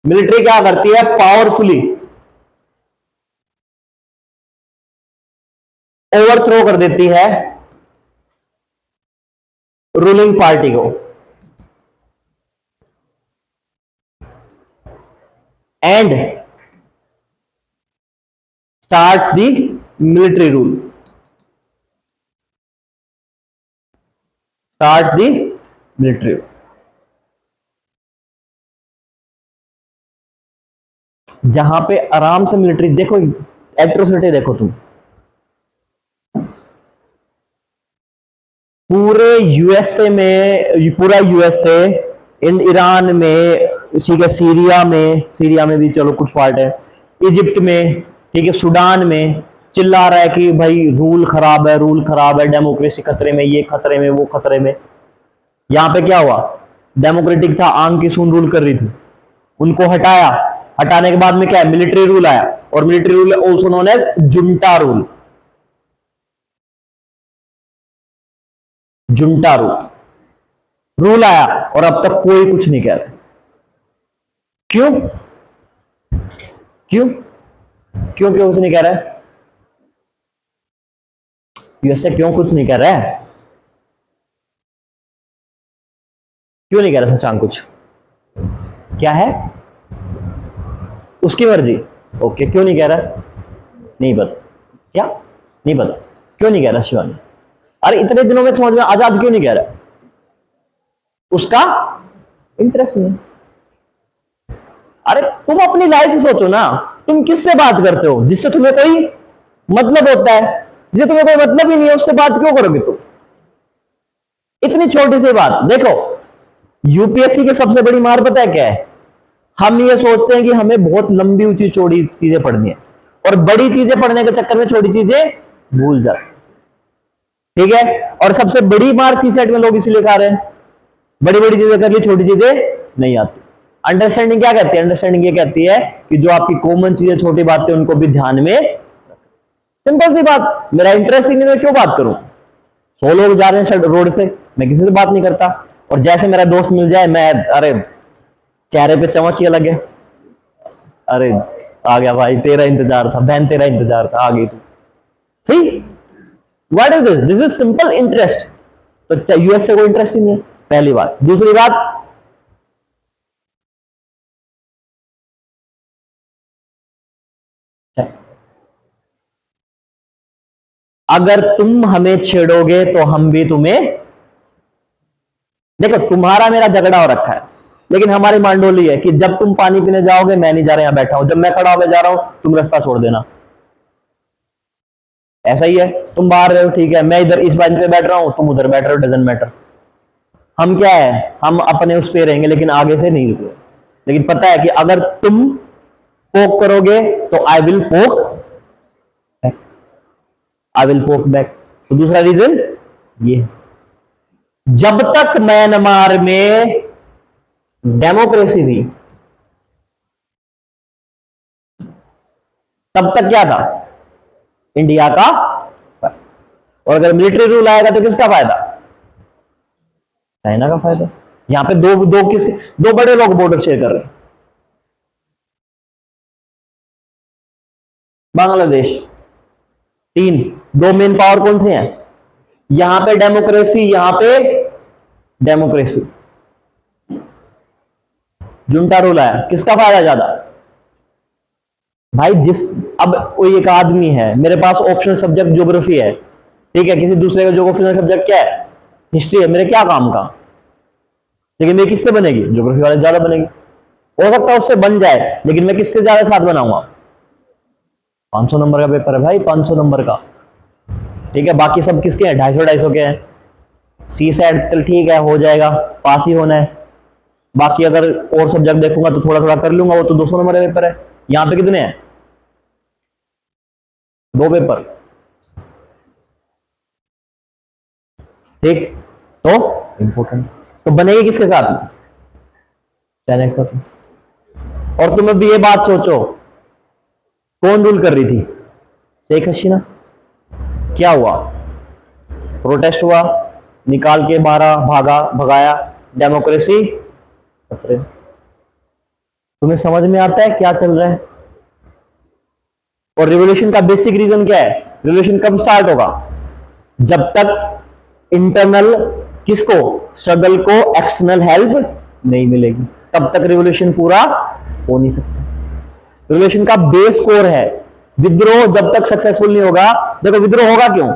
मिलिट्री क्या करती है, पावरफुली ओवरथ्रो कर देती है रूलिंग पार्टी को, and starts the military rule, starts the military rule. जहां पे आराम से मिलिट्री, देखो एट्रोसिटी देखो तुम, पूरे यूएसए में, पूरा यूएसए, ईरान में, ठीक है, सीरिया में, सीरिया में भी चलो कुछ पार्ट है, इजिप्ट में, ठीक है, सूडान में चिल्ला रहा है कि भाई रूल खराब है, रूल खराब है, डेमोक्रेसी खतरे में, ये खतरे में, वो खतरे में। यहां पे क्या हुआ, डेमोक्रेटिक था, आंग की सून रूल कर रही थी, उनको हटाया, हटाने के बाद में क्या है, मिलिट्री रूल आया, और military rule also known as junta rule, junta rule आया, और अब तक कोई कुछ नहीं कह रहा। क्यों क्यों क्यों क्यों कुछ नहीं कह रहा है, यूएसए क्यों कुछ नहीं कह रहा है, क्यों नहीं कह रहा शशांक कुछ, क्या है, उसकी मर्जी, ओके, क्यों नहीं कह रहा, नहीं पता, क्या नहीं पता, क्यों नहीं कह रहा शिवानी, अरे इतने दिनों में समझ में, आजाद क्यों नहीं कह रहा, उसका इंटरेस्ट नहीं। अरे तुम अपनी लाइफ से सोचो ना, तुम किससे बात करते हो, जिससे तुम्हें कोई मतलब होता है, जिससे तुम्हें कोई मतलब ही नहीं है, उससे बात क्यों करोगे तुम। इतनी छोटी सी बात देखो, यूपीएससी की सबसे बड़ी मार पता है क्या है, हम ये सोचते हैं कि हमें बहुत लंबी ऊंची चौड़ी चीजें पढ़नी है, और बड़ी चीजें पढ़ने के चक्कर में छोटी चीजें भूल जाते, ठीक है। और सबसे बड़ी मार सी सेट में लोग इसलिए खा रहे हैं, बड़ी बड़ी चीजें कर ली, छोटी चीजें नहीं आती। अंडरस्टैंडिंग क्या कहती है, अंडरस्टैंडिंग ये कहती है कि जो आपकी कॉमन चीजें, छोटी बातें, उनको भी ध्यान में, सिंपल सी बात, मेरा इंटरेस्ट ही नहीं, मैं क्यों बात करूं, 100 लोग जा रहे हैं रोड से, मैं किसी से बात नहीं करता, और जैसे मेरा दोस्त मिल जाए, मैं, अरे चेहरे पे चमक ही अलग है, अरे आ गया भाई, तेरा इंतजार था बहन, तेरा इंतजार था, आ गई तू, see what is this, this is simple interest. तो यूएस से कोई इंटरेस्ट ही नहीं है, पहली बात। दूसरी बात, अगर तुम हमें छेड़ोगे तो हम भी तुम्हें, देखो तुम्हारा मेरा झगड़ा हो रखा है, लेकिन हमारी मांडोली है कि जब तुम पानी पीने जाओगे, मैं नहीं जा रहा, यहां बैठा हूं, जब मैं खड़ा होकर जा रहा हूं, तुम रास्ता छोड़ देना, ऐसा ही है। तुम बाहर रहे हो, ठीक है, मैं इधर इस बेंच पे बैठ रहा हूं, तुम उधर बैठ रहे हो, डजंट मैटर, हम क्या है, हम अपने उस पे रहेंगे, लेकिन आगे से नहीं रुके। लेकिन पता है कि अगर तुम पोक करोगे तो आई विल पोक, आई विल पोक बैक। तो दूसरा रीजन ये, जब तक म्यांमार में डेमोक्रेसी थी, तब तक क्या था, इंडिया का, और अगर मिलिट्री रूल आएगा तो किसका फायदा, चाइना का फायदा। यहां पे दो बड़े लोग बॉर्डर शेयर कर रहे हैं, बांग्लादेश, तीन, दो मेन पावर कौन से हैं, यहां पे डेमोक्रेसी, यहां पे डेमोक्रेसी, जुंटा रूल आया, किसका फायदा ज्यादा भाई, जिस, अब कोई एक आदमी है, मेरे पास ऑप्शनल सब्जेक्ट ज्योग्राफी है, ठीक है, किसी दूसरे का ज्योग्राफी सब्जेक्ट क्या है, हिस्ट्री है, मेरे क्या काम का, लेकिन मेरी किससे बनेगी, ज्योग्राफी वाले ज्यादा बनेगी, हो सकता है उससे बन जाए, लेकिन मैं किसके ज्यादा साथ बनाऊंगा, 500 नंबर का पेपर है भाई, 500 नंबर का, ठीक है, बाकी सब किसके हैं, 250 250 के हैं, सी सेट चल ठीक है, हो जाएगा, पास ही होना है, बाकी अगर और सब्जेक्ट देखूंगा तो थोड़ा थोड़ा कर लूंगा, वो तो 200 नंबर का पेपर है। यहां पे कितने हैं? 2 पेपर। ठीक, तो इंपॉर्टेंट तो बनेगी किसके साथ में? 10x साथ में। और तुम अभी ये बात सोचो, कौन रूल कर रही थी? शेख हसीना। क्या हुआ? प्रोटेस्ट हुआ, निकाल के मारा, भागा, भगाया, डेमोक्रेसी खतरे। तुम्हें समझ में आता है क्या चल रहा है? और रिवोल्यूशन का बेसिक रीजन क्या है? रिवोल्यूशन कब स्टार्ट होगा? जब तक इंटरनल किसको, स्ट्रगल को एक्सटर्नल हेल्प नहीं मिलेगी, तब तक रिवोल्यूशन पूरा हो नहीं सकता। रिवोल्यूशन का बेस कोर है विद्रोह। जब तक सक्सेसफुल नहीं होगा, देखो विद्रोह होगा क्यों?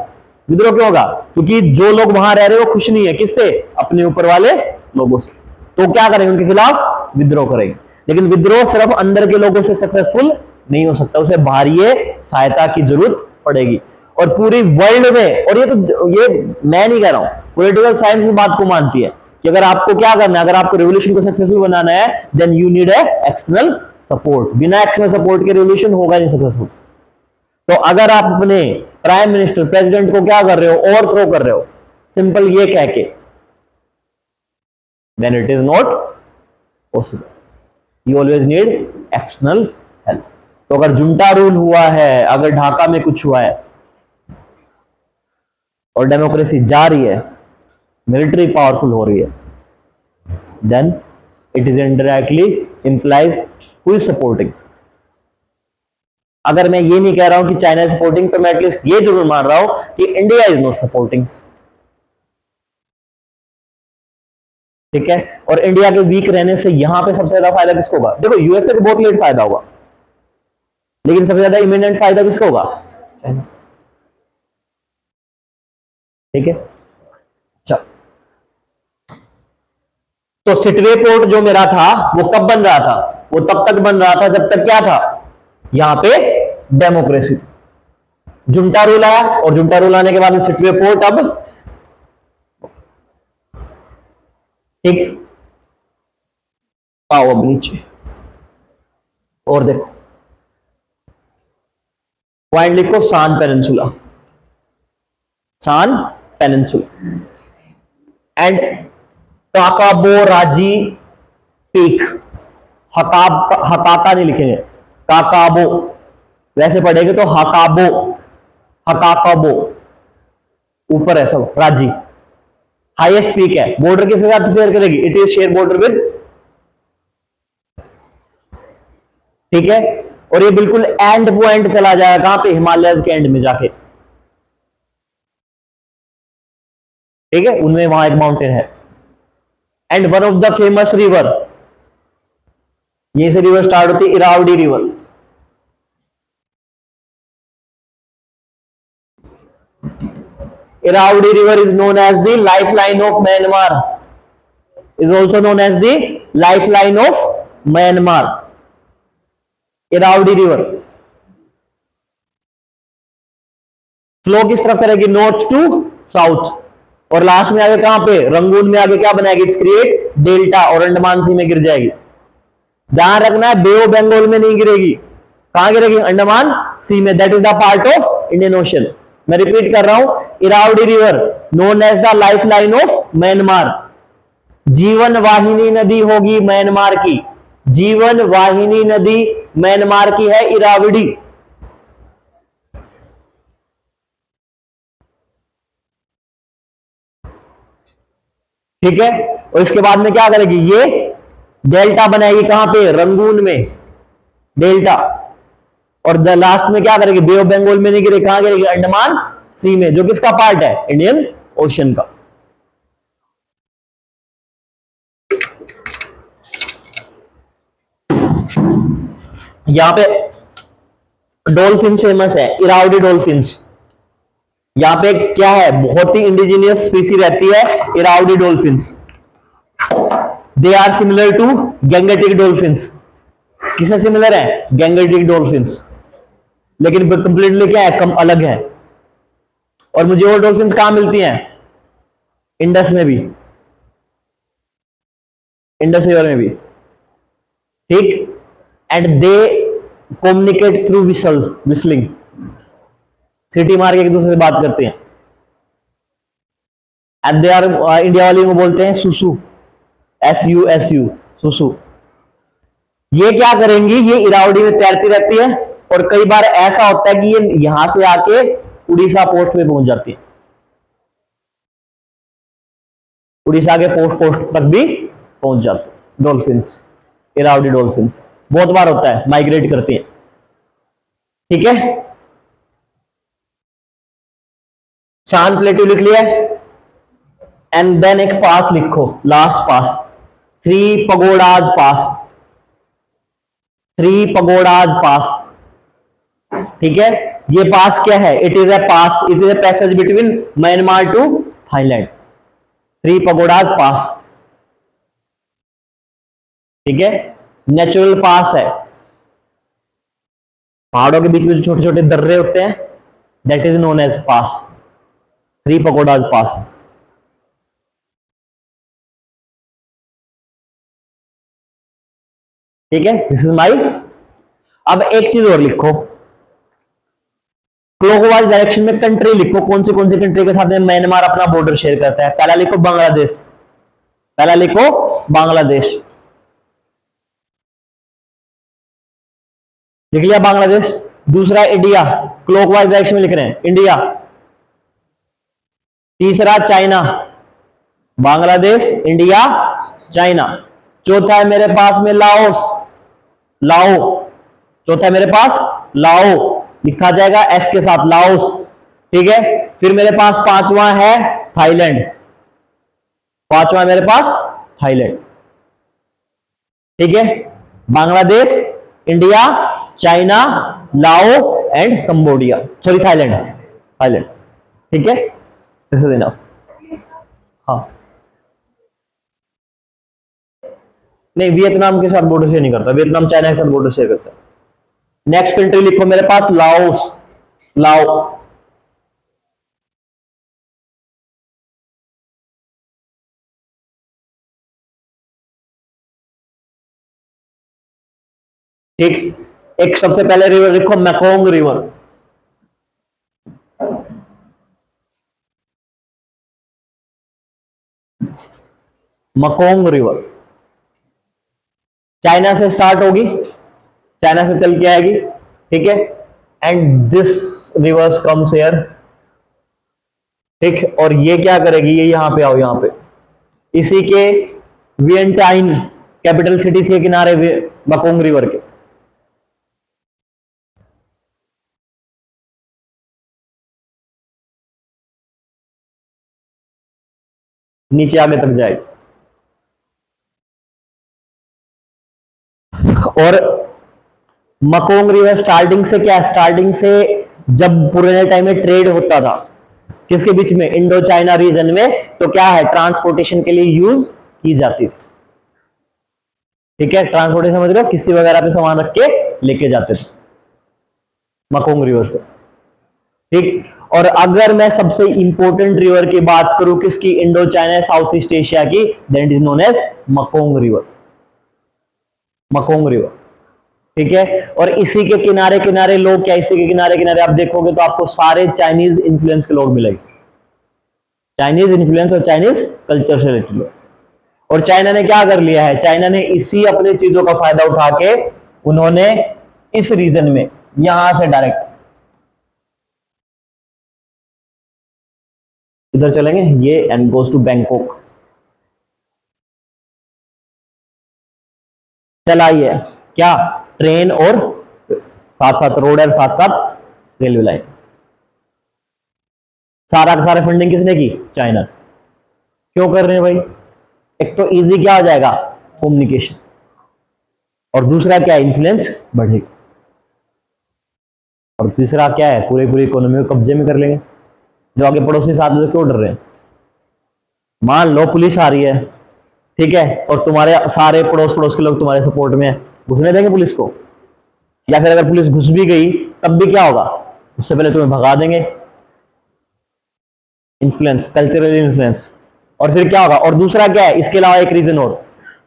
विद्रोह क्यों होगा? क्योंकि जो लोग वहां रह रहे हैं वो खुश नहीं है, किससे? अपने ऊपर वाले लोगों से। तो क्या करेंगे? उनके खिलाफ विद्रोह करेंगे। लेकिन विद्रोह सिर्फ अंदर के लोगों से सक्सेसफुल नहीं हो सकता, उसे बाहरी सहायता की जरूरत पड़ेगी। और पूरी वर्ल्ड में, और ये मैं नहीं कह रहा हूं, पॉलिटिकल साइंस इस बात को मानती है कि अगर आपको क्या करना है, अगर आपको रेवोल्यूशन को सक्सेसफुल बनाना है, then you need a external support. बिना एक्सटर्नल सपोर्ट के रेवोल्यूशन होगा नहीं सक्सेसफुल। तो अगर आप अपने प्राइम मिनिस्टर, प्रेसिडेंट को क्या कर रहे हो? ओवरथ्रो कर रहे हो, सिंपल ये कह के, then it is not possible. You always need external help. तो अगर जुंटा रूल हुआ है, अगर ढाका में कुछ हुआ है और डेमोक्रेसी जा रही है, मिलिट्री पावरफुल हो रही है, then it is indirectly implies who is supporting. अगर मैं ये नहीं कह रहा हूं कि चाइना इज सपोर्टिंग, तो मैं एटलीस्ट ये जरूर मान रहा हूं कि इंडिया इज नॉट सपोर्टिंग। ठीक है, और इंडिया के वीक रहने से यहां पे सबसे ज्यादा फायदा किसको होगा? देखो यूएसए को बहुत लेट फायदा होगा, लेकिन सबसे ज्यादा इमीडिएट फायदा किसको होगा? चाइना। ठीक है, चल। तो सिटवे पोर्ट जो मेरा था वो कब बन रहा था? वो तब तक बन रहा था जब तक क्या था? यहां पे डेमोक्रेसी। जुंटा रूल आया, और जुंटा रूल आने के बाद में सिटवे पोर्ट अब, ठीक, आओ अब नीचे और देखो, पॉइंट लिखो, सान पेनिनसुला, सान पेनिनसुला एंड काकाबो-राजी पीक। हकाका नहीं लिखेंगे, काकाबो, वैसे पढ़ेंगे तो हकाबो, हकाकाबो, ऊपर है सब, राजी हाईएस्ट पीक है। बॉर्डर किसके साथ शेयर करेगी? It is share border with, ठीक है, और ये बिल्कुल एंड पॉइंट चला जाएगा, कहां पे? हिमालय के एंड में जाके। ठीक है, उनमें वहां एक माउंटेन है। And one of the famous river, यहीं से रिवर स्टार्ट होती है, Irrawaddy river. Irrawaddy river is known as the life line of Myanmar, is also known as the life line of Myanmar. Irrawaddy river flow किस तरफ करेगी? North to south, और last में आगे कहां पे? रंगून में आगे क्या बनाएगी? इट्स क्रिएट डेल्टा, और अंडमान सी में गिर जाएगी। ध्यान रखना है, बे ऑफ बंगाल में नहीं गिरेगी। कहां गिरेगी? अंडमान सी में। That is the part of Indian ocean. मैं रिपीट कर रहा हूं, Irrawaddy river known as the life line of Myanmar. जीवन वाहिनी नदी होगी म्यांमार की, जीवन वाहिनी नदी म्यांमार की है इरावडी। ठीक है, और इसके बाद में क्या करेगी? ये डेल्टा बनाएगी, कहां पे? रंगून में डेल्टा, और द लास्ट में क्या करेगी? बे ऑफ बंगाल में नहीं गिरेगी, कहां गिरेगी? अंडमान सी में, जो किसका पार्ट है? इंडियन ओशन का। यहां पे डॉल्फिन फेमस है, इरावडी डॉल्फिन्स। यहां पे क्या है? बहुत ही इंडिजिनियस स्पीसी रहती है, Irrawaddy dolphins. They are similar to Gangetic dolphins. किससे सिमिलर है? गैंगेटिक डॉल्फिन्स, लेकिन कंप्लीटली क्या है? कम अलग है। और मुझे वो डॉल्फिन्स कहां मिलती हैं? इंडस में भी। इंडस रिवर में भी, ठीक। And they communicate through whistling, सीटी मार के एक दूसरे से बात करते हैं। एंड दे आर, इंडिया वाली में बोलते हैं सुसु, SUSU, सुसु। ये क्या करेंगी, ये इरावदी में तैरती रहती है और कई बार ऐसा होता है कि ये यहां से आके उड़ीसा पोस्ट में पहुंच जाती है, उड़ीसा के पोस्ट तक भी पहुंच जाते हैं डॉल्फिन्स, इरावदी डॉल्फिन्स। बहुत बार होता है, माइग्रेट करती हैं, ठीक है। चांद प्लेटू लिख लिया, एंड देन एक पास लिखो, लास्ट पास, 3 पगोडाज पास, 3 पगोडाज पास, ठीक है। ये पास क्या है, it is a pass, it is a passage between Myanmar to Thailand, 3 pagodas pass, ठीक है। नेचुरल पास है, पहाड़ों के बीच में जो छोटे छोटे दर्रे होते हैं, that is known as pass, 3 pagodas pass. ठीक है, दिस इज माई। अब एक चीज और लिखो, क्लॉकवाइज डायरेक्शन में कंट्री लिखो, कौन सी कंट्री के साथ में म्यांमार अपना बॉर्डर शेयर करता है। पहला लिखो बांग्लादेश, पहला लिखो बांग्लादेश, लिख लिया बांग्लादेश। दूसरा इंडिया, क्लॉकवाइज डायरेक्शन में लिख रहे हैं इंडिया। तीसरा चाइना, बांग्लादेश, इंडिया, चाइना। चौथा है मेरे पास में लाओस, लाओ, चौथा है मेरे पास लाओ, लिखा जाएगा एस के साथ, लाओस, ठीक है। फिर मेरे पास पांचवा है थाईलैंड, पांचवा मेरे पास थाईलैंड, ठीक है। बांग्लादेश, इंडिया, चाइना, लाओ and Cambodia, sorry Thailand, Thailand, ठीक है। This is enough. हाँ, नहीं, वियतनाम के साथ बॉर्डर शेयर नहीं करता, वियतनाम चाइना के साथ बॉर्डर शेयर करता है। नेक्स्ट कंट्री लिखो मेरे पास लाओस, लाओ, ठीक। एक सबसे पहले रिवर लिखो Mekong river, Mekong river, China से स्टार्ट होगी, चाइना से चल के आएगी, ठीक है। And this reverse comes here, ठीक। और ये क्या करेगी, ये यहां पे आओ, यहां पे इसी के वियंटाइन कैपिटल सिटीज के किनारे मकोंग रिवर के, नीचे आगे तक जाएगी। और मकोंग रिवर स्टार्टिंग से क्या, स्टार्टिंग से जब पुराने टाइम में ट्रेड होता था किसके बीच में, इंडो चाइना रीजन में, तो क्या है, ट्रांसपोर्टेशन के लिए यूज की जाती थी, ठीक है। ट्रांसपोर्टेशन समझ रहे हो, किश्ती वगैरह पे सामान रख के लेके जाते थे मकोंग रिवर से, ठीक। और अगर मैं सबसे इंपॉर्टेंट रिवर की बात करूं किसकी, Indo China South East Asia की, that is known as Mekong river, Mekong river, ठीक है। और इसी के किनारे किनारे लोग क्या, इसी के किनारे किनारे आप देखोगे तो आपको सारे चाइनीज इन्फ्लुएंस के लोग मिलेंगे, चाइनीज इन्फ्लुएंस और चाइनीज कल्चर से रिलेटेड लोग। और चाइना ने क्या कर लिया है, चाइना ने इसी अपने चीजों का फायदा उठा के उन्होंने इस रीजन में यहां से डायरेक्ट इधर चलेंगे, ये एंड गोज टू बैंकॉक, चलाई है क्या, ट्रेन और साथ साथ रोड और साथ साथ रेलवे लाइन। सारा का सारा फंडिंग किसने की, चाइना। क्यों कर रहे हैं भाई, एक तो इजी क्या हो जाएगा, कम्युनिकेशन, और दूसरा क्या है, इन्फ्लुएंस बढ़ेगा, और तीसरा क्या है, पूरी पूरी इकोनॉमी को कब्जे में कर लेंगे। जो आगे पड़ोसी साथ में क्यों डर रहे हैं, मान लो पुलिस आ रही है, ठीक है, और तुम्हारे सारे पड़ोस पड़ोस के लोग तुम्हारे सपोर्ट में है, घुसने देंगे पुलिस को, या फिर अगर पुलिस घुस भी गई तब भी क्या होगा, उससे पहले तुम्हें भगा देंगे। Influence, cultural influence. और फिर क्या होगा, और दूसरा क्या है, इसके अलावा एक रीजन और,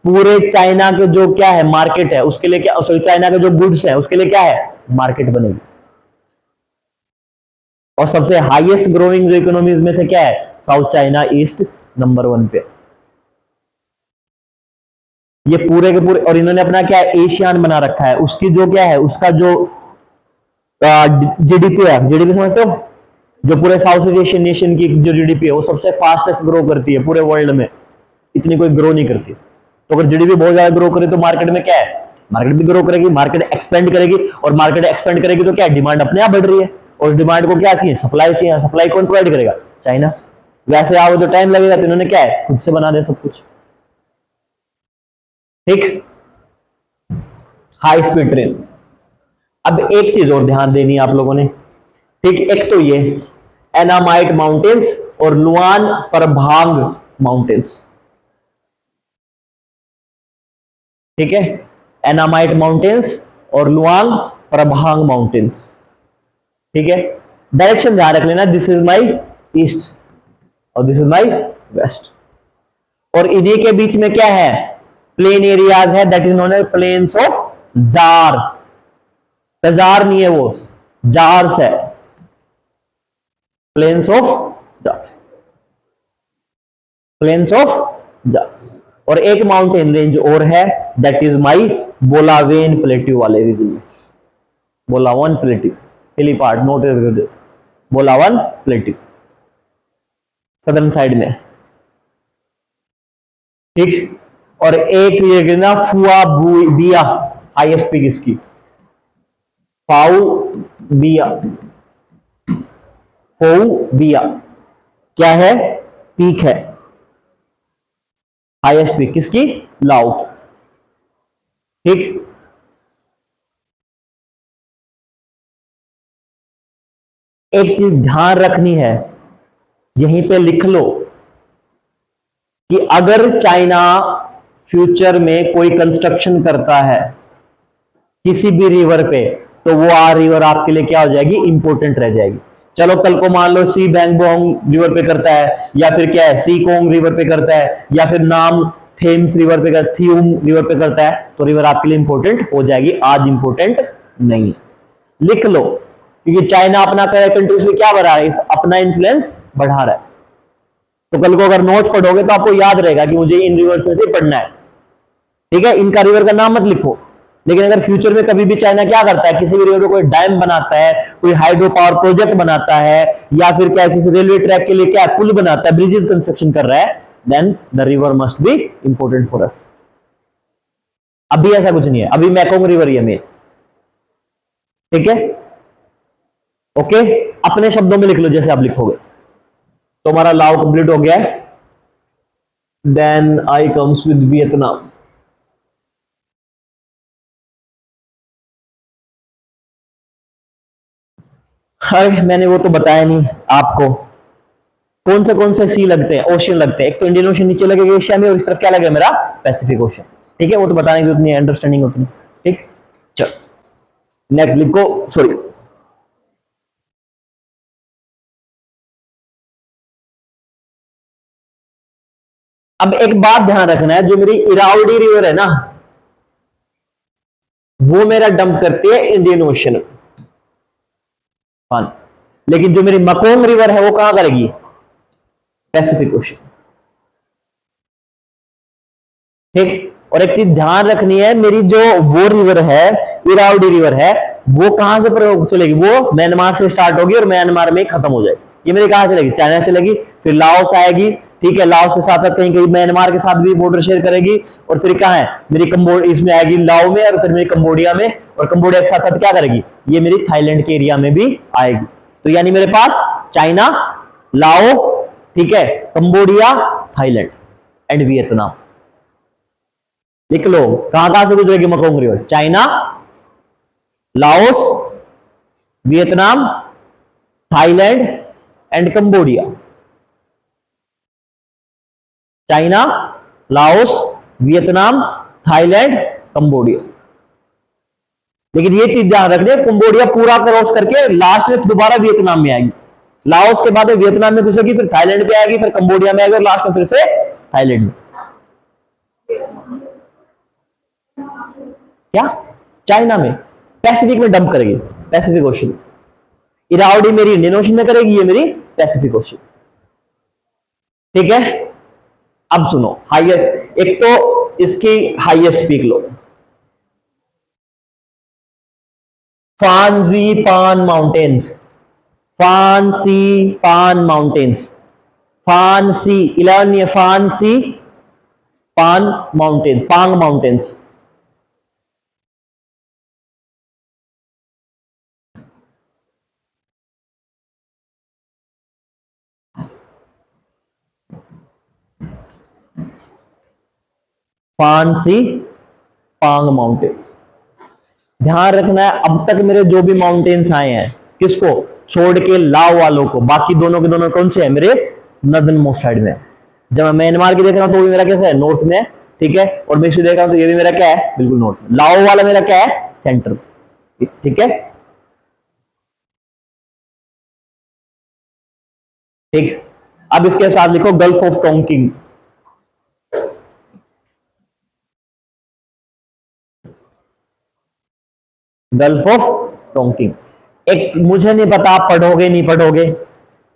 पूरे चाइना के जो क्या है मार्केट है उसके लिए क्या, सॉरी चाइना के जो गुड्स है उसके लिए क्या है मार्केट बनेगी। और सबसे हाईएस्ट ग्रोइंग जो इकोनॉमीज में से क्या है, साउथ चाइना ईस्ट नंबर 1 पे। ये पूरे के पूरे, और इन्होंने अपना क्या है एशियान बना रखा है, उसकी जो क्या है उसका जो जीडीपी है, जीडीपी समझते हो, जो पूरे साउथ एशियन नेशन की जो जीडीपी है वो सबसे फास्टेस्ट ग्रो करती है पूरे वर्ल्ड में, इतनी कोई ग्रो नहीं करती। तो अगर जीडीपी बहुत ज्यादा ग्रो करे तो मार्केट में क्या है, मार्केट भी ग्रो करेगी, मार्केट एक्सपेंड करेगी, और मार्केट एक्सपेंड करेगी तो क्या डिमांड अपने आप बढ़ रही है, और डिमांड को क्या चाहिए, सप्लाई चाहिए, सप्लाई कौन प्रोवाइड करेगा, चाइना। वैसे आओ तो टाइम लगेगा, तो इन्होंने क्या है खुद से बना दे सब कुछ। ठीक, हाई स्पीड ट्रेन। अब एक चीज और ध्यान देनी है आप लोगों ने, ठीक, एक तो ये एनामाइट माउंटेन्स और लुआन प्रभांग माउंटेन्स, ठीक है, एनामाइट माउंटेन्स और लुआंग प्रभांग माउंटेन्स, ठीक है। डायरेक्शन ध्यान रख लेना, दिस इज माई ईस्ट और दिस इज माई वेस्ट, और इन्हीं के बीच में क्या है प्लेन एरियाज है, that is known as plains of jar. तजार नहीं है वो, जार्स है, plains of jars, plains of jars. और एक माउंटेन रेंज और है, that is my Bolaven plateau वाले रीजन में, Bolaven plateau, hilly part note is Bolaven plateau southern side में, ठीक। और एक ये गिरना फुआ बिया, हाईएस्ट पीक इसकी, फाउ बिया, फोउ बिया क्या है पीक है, हाईएस्ट पीक किसकी, लाओ, ठीक। एक चीज ध्यान रखनी है, यहीं पे लिख लो कि अगर चाइना फ्यूचर में कोई कंस्ट्रक्शन करता है किसी भी रिवर पे, तो वो रिवर आपके लिए क्या हो जाएगी, इंपॉर्टेंट रह जाएगी। चलो कल को मान लो सी बैंगबोंग रिवर पे करता है, या फिर क्या है सी कोंग रिवर पे करता है, या फिर नाम थेम्स रिवर पे करता, थियुम रिवर पे करता है, तो रिवर आपके लिए इंपॉर्टेंट हो जाएगी, आज इंपॉर्टेंट नहीं। लिख लो, क्योंकि चाइना अपना कंट्रीज में क्या बढ़ा है, अपना इन्फ्लुएंस बढ़ा रहा है। तो कल को अगर नोट्स पढ़ोगे तो आपको याद रहेगा कि मुझे इन रिवर्स में से पढ़ना है, ठीक है। इनका रिवर का नाम मत लिखो, लेकिन अगर फ्यूचर में कभी भी चाइना क्या करता है, किसी भी रिवर पे कोई डैम बनाता है, कोई हाइड्रो पावर प्रोजेक्ट बनाता है, या फिर क्या किसी रेलवे ट्रैक के लिए क्या पुल बनाता है, ब्रिजेस कंस्ट्रक्शन कर रहा है, then the river must be important for us. अभी ऐसा कुछ नहीं है, अभी मैकोंग रिवर ही है मेन, ठीक है, ओके। अपने शब्दों में लिख लो जैसे आप लिखोगे। तो हमारा लाओ कंप्लीट हो गया है, then I comes with Vietnam. अरे मैंने वो तो बताया नहीं आपको, कौन से सी लगते हैं, ओशियन लगते हैं। एक तो इंडियन ओशियन नीचे लगेगा एशिया में, और इस तरफ क्या लगेगा मेरा पैसिफिक ओशियन, ठीक है। वो तो बताने की उतनी अंडरस्टैंडिंग उतनी, ठीक। चलो नेक्स्ट लिखो, सॉरी अब एक बात ध्यान रखना है, जो मेरी इरावडी रिवर है ना, वो मेरा डंप करती है इंडियन ओशन, लेकिन जो मेरी मकोंग रिवर है वो कहां करेगी, पैसिफिक ओशन, ठीक। और एक चीज ध्यान रखनी है, मेरी जो वो रिवर है, इरावडी रिवर है, वो कहां से चलेगी, वो म्यांमार से स्टार्ट होगी और म्यांमार में खत्म हो जाएगी। ये मेरी कहां चलेगी, चाइना चलेगी, फिर लाओस आएगी, ठीक है, लाओस के साथ साथ कहीं कहीं म्यांमार के साथ भी बॉर्डर शेयर करेगी, और फिर कहां है मेरी इसमें आएगी लाओ में, और फिर मेरी कंबोडिया में, और कंबोडिया के साथ साथ क्या करेगी, ये मेरी थाईलैंड के एरिया में भी आएगी। तो यानी मेरे पास चाइना, लाओ, ठीक है, कंबोडिया, थाईलैंड एंड वियतनाम। लिख लो कहां कहां से गुजरेगी Mekong river, China, Laos, Vietnam, Thailand and Cambodia. China, Laos, Vietnam, Thailand, Cambodia. लेकिन ये चीज ध्यान रखना, कंबोडिया पूरा क्रॉस करके लास्ट में दोबारा वियतनाम में आएगी, लाओस के बाद वियतनाम में घुसेगी, फिर थाईलैंड पे आएगी, फिर कंबोडिया में आएगी, और लास्ट में फिर से थाईलैंड में। क्या? चाइना में, पैसिफिक में डंप करेगी, पैसिफिक ओशन। इरावदी मेरी इंडियन ओशन में करेगी, ये मेरी पैसिफिक ओशन। ठीक है, अब सुनो, हाइयर, एक तो इसकी हाईएस्ट पीक लो, फांजीपान माउंटेन्स, फांसीपान माउंटेन्स, फांसी 11 ये फांसी पान माउंटेन्स, पांग माउंटेन्स। फांसी पांग माउंटेन्स, ध्यान रखना है। अब तक मेरे जो भी माउंटेन्स आए हैं, किसको छोड़ के? लाओ वालों को। बाकी दोनों के दोनों कौन से हैं? मेरे नॉर्दर्न मोस्ट साइड में। जब मैं म्यांमार की देख रहा हूं तो भी मेरा कैसा है? नॉर्थ में है। ठीक है, और मैं इसे देख रहा हूं तो ये भी मेरा क्या है? बिल्कुल नॉर्थ में। लाओ वाला मेरा क्या है? सेंटर। ठीक है, ठीक। अब इसके साथ लिखो गल्फ ऑफ टोंकिंग। गल्फ ऑफ टोंकिंग, एक मुझे नहीं पता आप पढ़ोगे नहीं पढ़ोगे,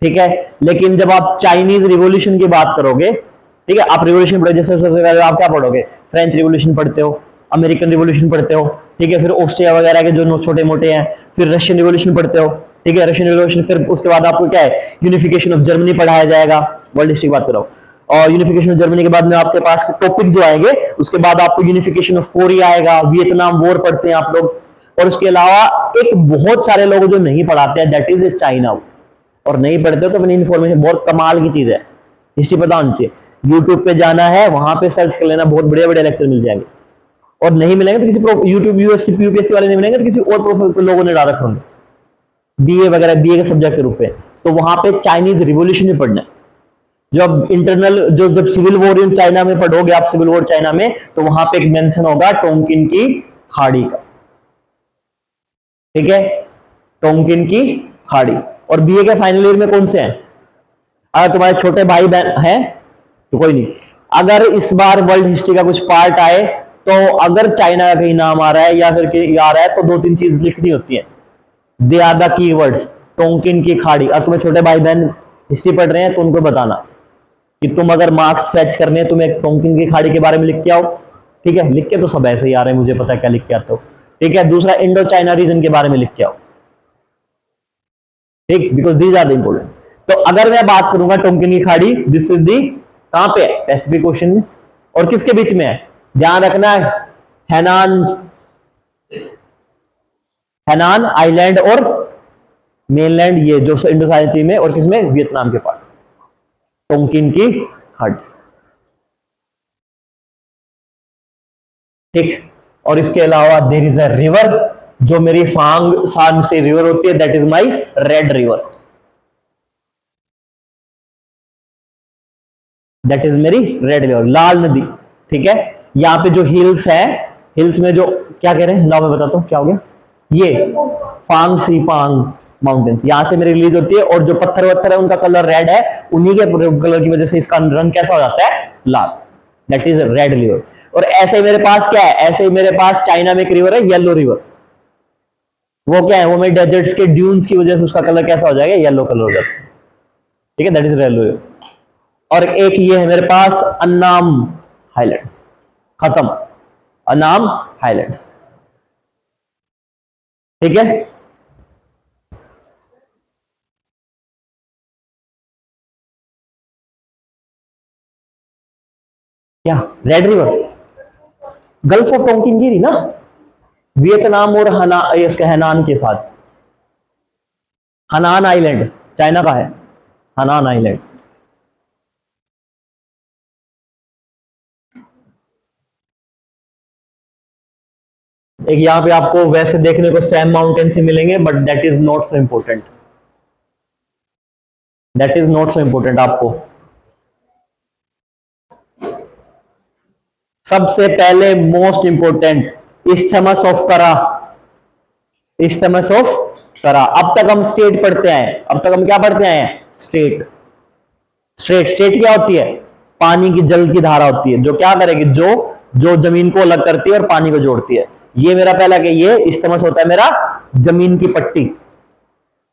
ठीक है, लेकिन जब आप चाइनीज रिवॉल्यूशन की बात करोगे, ठीक है, आप रिवॉल्यूशन पढ़ो, जैसे सबसे पहले आप क्या पढ़ोगे? फ्रेंच रिवॉल्यूशन पढ़ते हो, अमेरिकन रिवॉल्यूशन पढ़ते हो, ठीक है, फिर ऑस्ट्रिया वगैरह के जो छोटे मोटे हैं, फिर रशियन रिवॉल्यूशन पढ़ते हो, ठीक है, रशियन रिवॉल्यूशन, फिर उसके बाद आपको क्या है? यूनिफिकेशन ऑफ जर्मनी पढ़ाया जाएगा, वर्ल्ड हिस्ट्री की बात करो। और यूनिफिकेशन ऑफ जर्मनी के बाद में आपके पास टॉपिक जो आएंगे, उसके बाद आपको यूनिफिकेशन ऑफ कोरिया आएगा, वियतनाम वॉर पढ़ते हैं आप लोग, और उसके अलावा एक बहुत सारे लोग जो नहीं पढ़ाते हैं, दैट इज चाइना। और नहीं पढ़ते हो तो अपनी इन्फॉर्मेशन, बहुत कमाल की चीज है, हिस्ट्री पता होनी चाहिए। यूट्यूब पे जाना है, वहां पे सर्च कर लेना, बहुत बड़े बड़े लेक्चर मिल जाएंगे। और नहीं मिलेंगे तो किसी यूट्यूब यूएससी यूपीएससी वाले नहीं मिलेंगे तो किसी और प्रोफेसर के लोगों ने डाल रखे होंगे, बीए वगैरह, बीए के सब्जेक्ट के रूप में। तो वहां पे चाइनीज रिवॉल्यूशन ही पढ़ना है। जब इंटरनल जो जब सिविल वॉर इन चाइना में पढ़ोगे आप, सिविल वॉर चाइना में, तो वहां पे एक मेंशन होगा टोंकिन की खाड़ी का। ठीक है, टोंकिन की खाड़ी। और बीए के फाइनल ईयर में कौन से हैं? अगर तुम्हारे छोटे भाई बहन हैं तो कोई नहीं। अगर इस बार वर्ल्ड हिस्ट्री का कुछ पार्ट आए तो अगर चाइना का कहीं नाम आ रहा है या फिर कहीं आ रहा है तो दो तीन चीज लिखनी होती है, they are the keywords. Tonkin की खाड़ी, और तुम्हें छोटे भाई बहन हिस्ट्री पढ़ रहे हैं तो उनको बताना कि तुम अगर मार्क्स फेच करने हैं, तुम्हें टोंकिन की खाड़ी के बारे में लिख के आओ। ठीक है, लिख के तो सब ऐसे ही आ रहे हैं, मुझे पता है क्या लिख के आते हो। ठीक है, दूसरा इंडो चाइना रीजन के बारे में लिख के आओ। ठीक, because these are the important. तो अगर मैं बात करूंगा टोंकिन की खाड़ी, दिस इज दी, कहां पे है? पैसिफिक ओशन में। और किसके बीच में है? ध्यान रखना है, हैनान, हैनान आइलैंड और मेनलैंड, ये जो इंडो चाइना सी में, और किसमें? वियतनाम के पास, टोंकिन की खाड़ी। ठीक, और इसके अलावा देयर इज अ रिवर, जो मेरी फांग सांग से रिवर होती है, that is my red river, that is मेरी रेड रिवर, लाल नदी। ठीक है, यहाँ पे जो हिल्स है, हिल्स में जो क्या कह रहे हैं, लाओ मैं बताता हूँ क्या हो गया। ये फांग सी पांग माउंटेन्स यहां से मेरी रिलीज होती है, और जो पत्थर वत्थर है उनका कलर रेड है, उन्हीं के कलर की वजह से इसका रंग कैसा हो जाता है? लाल, दैट इज रेड रिवर। और ऐसे ही मेरे पास क्या है? ऐसे ही मेरे पास चाइना में एक रिवर है, येलो रिवर। वो क्या है? वो मेरे डेजर्ट्स के ड्यून्स की वजह से उसका कलर कैसा हो जाएगा? येलो कलर हो जाता है। ठीक है, दैट इज येलो रिवर। और एक ये है मेरे पास अन्नाम हाइलैंड्स, खत्म, अन्नाम हाइलैंड्स। ठीक है, क्या red river? Gulf of Tonkin की थी ना, वियतनाम और इसके हैनान के साथ। हनान आइलैंड चाइना का है, हनान आइलैंड। एक यहां पे आपको वैसे देखने को सैम माउंटेन से मिलेंगे, but that is not so important, that is not so important आपको। सबसे पहले मोस्ट इंपोर्टेंट, इस्थमस ऑफ करा, इस्थमस ऑफ करा। अब तक हम स्टेट पढ़ते आए, अब तक हम क्या पढ़ते आए हैं? स्टेट। स्ट्रेट, स्टेट क्या होती है? पानी की, जल की धारा होती है, जो क्या करेगी? जो जो जमीन को अलग करती है और पानी को जोड़ती है। ये मेरा पहला क्या, ये इस्तमस होता है मेरा जमीन की पट्टी,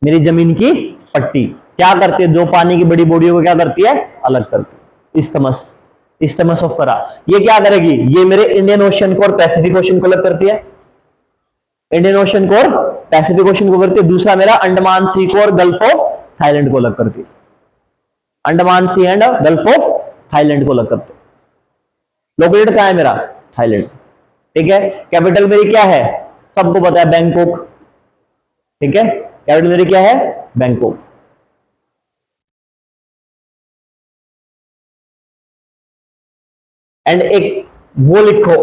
मेरी जमीन की पट्टी क्या करती है, दो पानी की बड़ी बॉडियों को क्या करती है, अलग करती है, इस्तमस, इस्तमस ऑफ करा। ये क्या करेगी, ये मेरे इंडियन ओशन को और पैसिफिक ओशन को अलग करती है, इंडियन ओशन को और पैसिफिक ओशन को करती है। दूसरा मेरा अंडमान सी को और गल्फ ऑफ थाईलैंड को अलग करती है, अंडमान सी एंड गल्फ ऑफ थाईलैंड को अलग करते हैं। लोकेटेड कहां है मेरा, थाईलैंड, ठीक है। कैपिटल मेरी क्या है, सबको पता है, बैंकॉक, ठीक है। कैपिटल मेरी क्या है, बैंकॉक। एंड एक वो लिखो,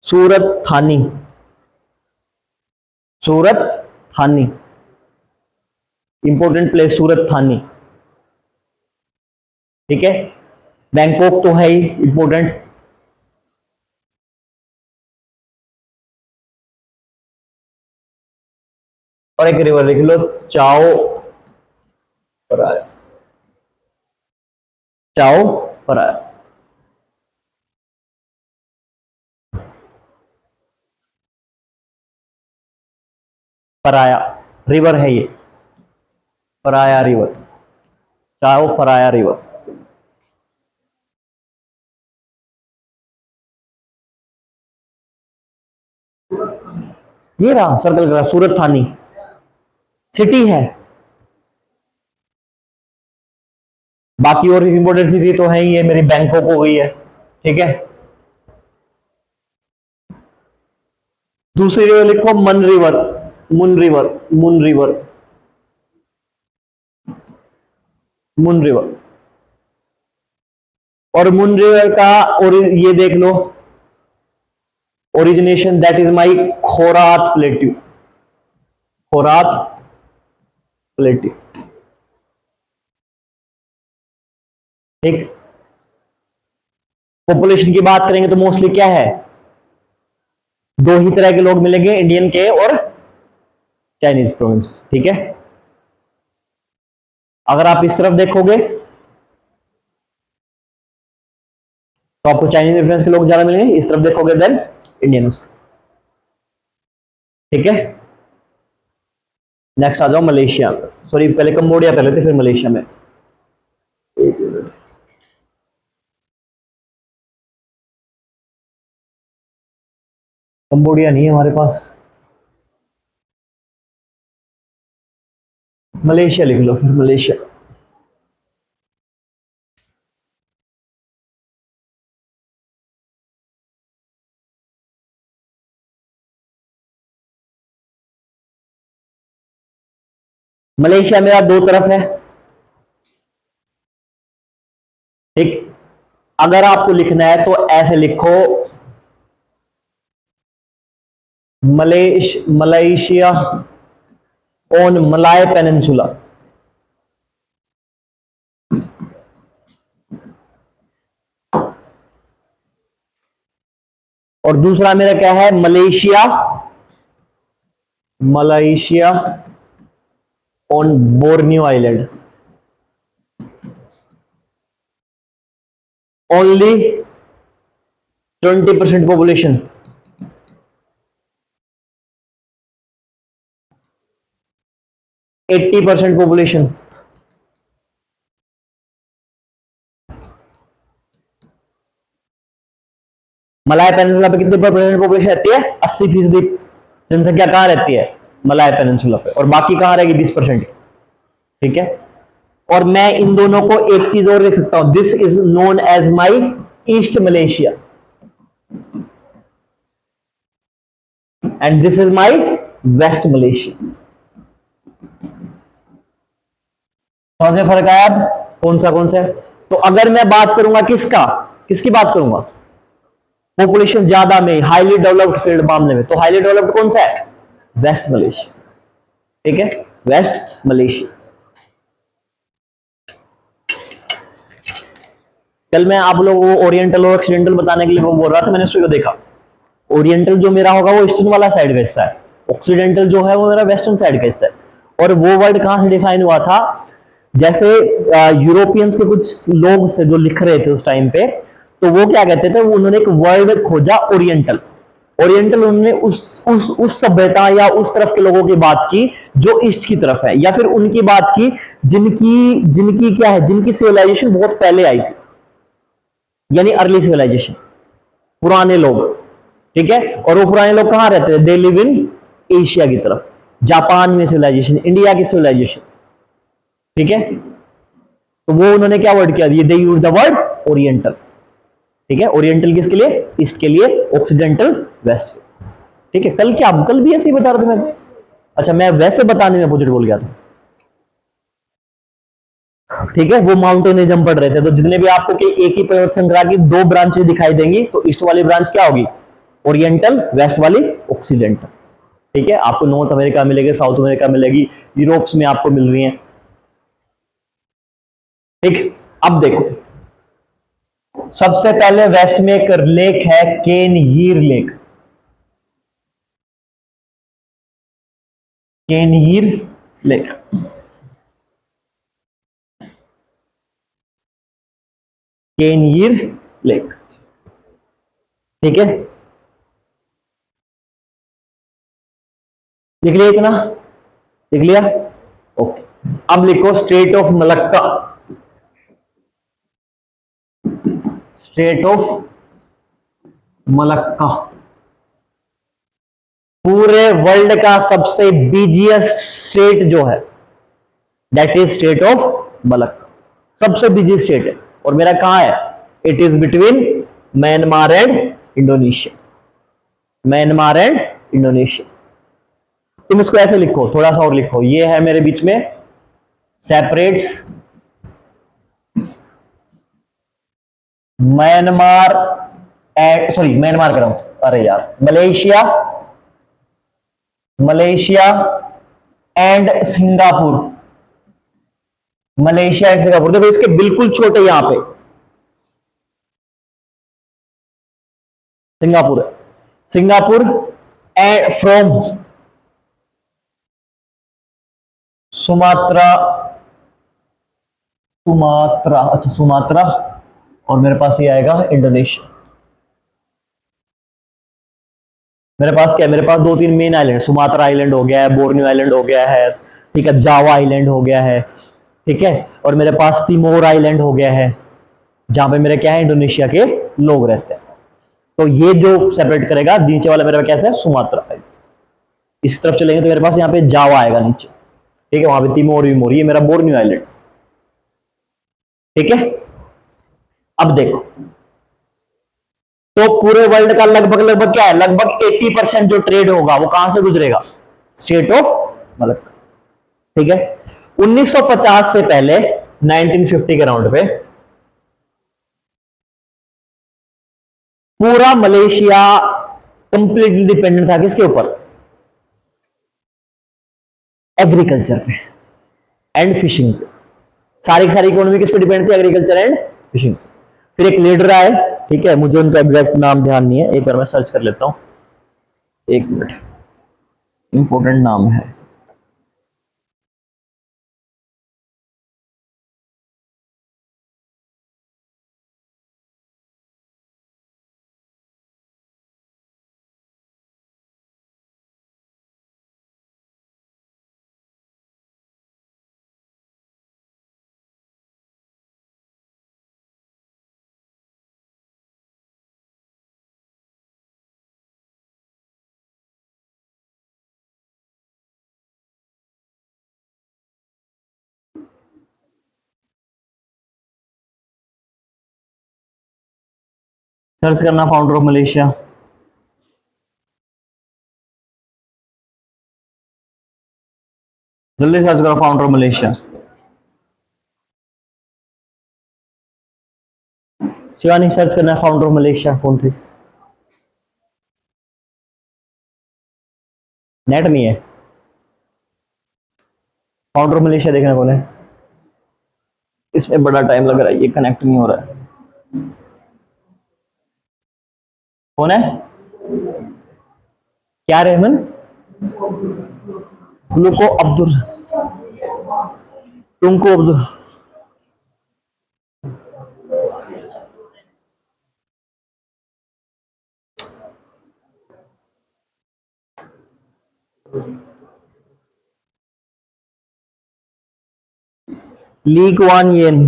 सूरत थानी, सूरत थानी, इंपॉर्टेंट प्लेस सूरत थानी, ठीक है। बैंकॉक तो है ही इंपॉर्टेंट, और एक रिवर लिख लो, चाओ पराया, चाओ पराया, पराया रिवर है ये, पराया रिवर, चाओ पराया रिवर। ये रहा सर्कल करा, सूरत थानी सिटी है। बाकी और इंपोर्टेंट सिटी तो है ही है, मेरी बैंकॉक हो गई है, ठीक है। दूसरी रिवर लिखो मन रिवर, मुन रिवर, मुन रिवर, मुन रिवर। और मुन रिवर का और ये देख लो origination, that is my Khorat plateau, Khorat plateau, ठीक। पॉपुलेशन की बात करेंगे तो मोस्टली क्या है, दो ही तरह के लोग मिलेंगे, इंडियन के और चाइनीज प्रोविंस, ठीक है। अगर आप इस तरफ देखोगे तो आपको चाइनीज रेफरेंस के लोग ज्यादा मिलेंगे, इस तरफ देखोगे देन इंडियंस, ठीक है। नेक्स्ट आ जाओ मलेशिया, सॉरी पहले कंबोडिया कर लेते फिर मलेशिया में। कंबोडिया नहीं है हमारे पास, मलेशिया लिख लो फिर, मलेशिया। मलेशिया मेरा दो तरफ है, ठीक। अगर आपको लिखना है तो ऐसे लिखो, मलेशिया ऑन मलाय पेनिनसुला, और दूसरा मेरा क्या है, Malaysia, Malaysia on Borneo island, only 20% population, eighty 80% population, Malay peninsula पे कितनी परसेंट पॉपुलेशन रहती है, 80% जनसंख्या कहां रहती है, मलाय पेनिनसुला पे, और बाकी कहां रहेगी 20%, ठीक है। और मैं इन दोनों को एक चीज और लिख सकता हूं, this is known as my East Malaysia and this is my West Malaysia. कौन सा फर्क आया, कौन सा है? तो अगर मैं बात करूंगा किसका, किसकी बात करूंगा, पॉपुलेशन ज्यादा में, हाईली डेवलप्ड फील्ड मामले में, तो हाईली डेवलप्ड कौन सा है, वेस्ट मलेशिया, ठीक है, वेस्ट मलेशिया। कल मैं आप लोगों को ओरिएंटल और ऑक्सीडेंटल बताने के लिए वो बोल रहा था, मैंने उसको देखा, ओरिएंटल जो मेरा होगा वो ईस्टर्न वाला साइड का हिस्सा है, ऑक्सीडेंटल जो है वो मेरा वेस्टर्न साइड का हिस्सा है। और वो वर्ड कहां से डिफाइन हुआ था, जैसे यूरोपियंस के कुछ लोग थे जो लिख रहे थे उस टाइम पे, तो वो क्या कहते थे, उन्होंने एक वर्ड खोजा ओरिएंटल। ओरिएंटल उन्होंने उस सभ्यता या उस तरफ के लोगों की बात की जो ईस्ट की तरफ है, या फिर उनकी बात की जिनकी जिनकी क्या है, जिनकी सिविलाइजेशन बहुत पहले आई थी, यानी अर्ली सिविलाइजेशन, पुराने लोग। ठीक है, और वो पुराने लोग कहां रहते थे, दे लिव इन एशिया की तरफ, जापान में सिविलाइजेशन, इंडिया की सिविलाइजेशन। ठीक है, तो वो उन्होंने क्या वर्ड किया, दे यूज द वर्ड ओरिएंटल। ठीक है, ओरिएंटल किसके लिए, ईस्ट के लिए, ऑक्सीडेंटल वेस्ट। ठीक है, कल भी ऐसे ही बता रहे थे मैं। अच्छा, मैं वैसे बताने में अपोजिट बोल गया था। ठीक है, वो माउंटेनिज्म पढ़ रहे थे, तो जितने भी आपको कि एक ही पर्वत श्रृंखला की दो ब्रांचेस दिखाई देंगी, तो ईस्ट वाली ब्रांच क्या होगी, ओरिएंटल, वेस्ट वाली ऑक्सीडेंटल। ठीक है, आपको नॉर्थ अमेरिका मिलेगी, साउथ अमेरिका मिलेगी, यूरोप में आपको मिल रही है। ठीक, अब देखो, सबसे पहले वेस्ट में एक लेक है, केन यीर लेक। केन यीर लेक, केन यीर लेक। ठीक है, लिख लिया इतना, लिख लिया, ओके। अब लिखो state of Malacca. State of Malacca पूरे वर्ल्ड का सबसे बिजिएस्ट स्टेट जो है, that is state of Malacca. सबसे बिजी स्टेट है, और मेरा कहां है, it is between Myanmar and Indonesia. Myanmar and Indonesia. तुम इसको ऐसे लिखो, थोड़ा सा और लिखो, ये है मेरे बीच में, separates Myanmar and, sorry Myanmar कर रहा हूं, अरे यार, Malaysia, Malaysia and Singapore. Malaysia and Singapore, देखो इसके बिल्कुल छोटे यहां पे सिंगापुर है। Singapore and from Sumatra, Sumatra, अच्छा सुमात्रा, और मेरे पास ये आएगा इंडोनेशिया। मेरे पास क्या है, मेरे पास दो तीन मेन आइलैंड, सुमात्रा आइलैंड हो गया है, बोर्नियो आइलैंड हो गया है, ठीक है, जावा आइलैंड हो गया है, ठीक है, और मेरे पास तिमोर आइलैंड हो गया है, जहां पे मेरे क्या है, इंडोनेशिया के लोग रहते हैं। तो ये जो सेपरेट करेगा, नीचे वाला मेरा कैसा है, सुमात्रा। इसकी तरफ चलेंगे तो मेरे पास यहाँ पे जावा आएगा नीचे, ठीक है, वहां पे तिमोर विमोर, ये मेरा बोर्नियो आइलैंड। ठीक है, अब देखो, तो पूरे वर्ल्ड का लगभग लगभग क्या है, लगभग 80% जो ट्रेड होगा वो कहां से गुजरेगा, स्टेट ऑफ मलक्का। ठीक है, 1950 से पहले 1950 के राउंड पे पूरा मलेशिया कंप्लीटली डिपेंडेंट था किसके ऊपर, एग्रीकल्चर पे एंड फिशिंग पे। सारी की सारी इकोनॉमी किस पे डिपेंड थी, एग्रीकल्चर एंड फिशिंग। फिर एक लीडर आए, ठीक है, मुझे उनका एग्जैक्ट नाम ध्यान नहीं है, एक बार मैं सर्च कर लेता हूं, एक मिनट, इंपॉर्टेंट नाम है। सर्च करना फाउंडर ऑफ मलेशिया, जल्दी सर्च करो founder of Malaysia. Shivani search करना है फाउंडर ऑफ मलेशिया कौन थे, नेट नहीं है, फाउंडर ऑफ मलेशिया देखना कौन है। इसमें बड़ा टाइम लग रहा है, ये कनेक्ट नहीं हो रहा है, कौन है, क्या रहमान, ग्लूको अब्दुल, तुमको Abdul, Lee Kuan Yew,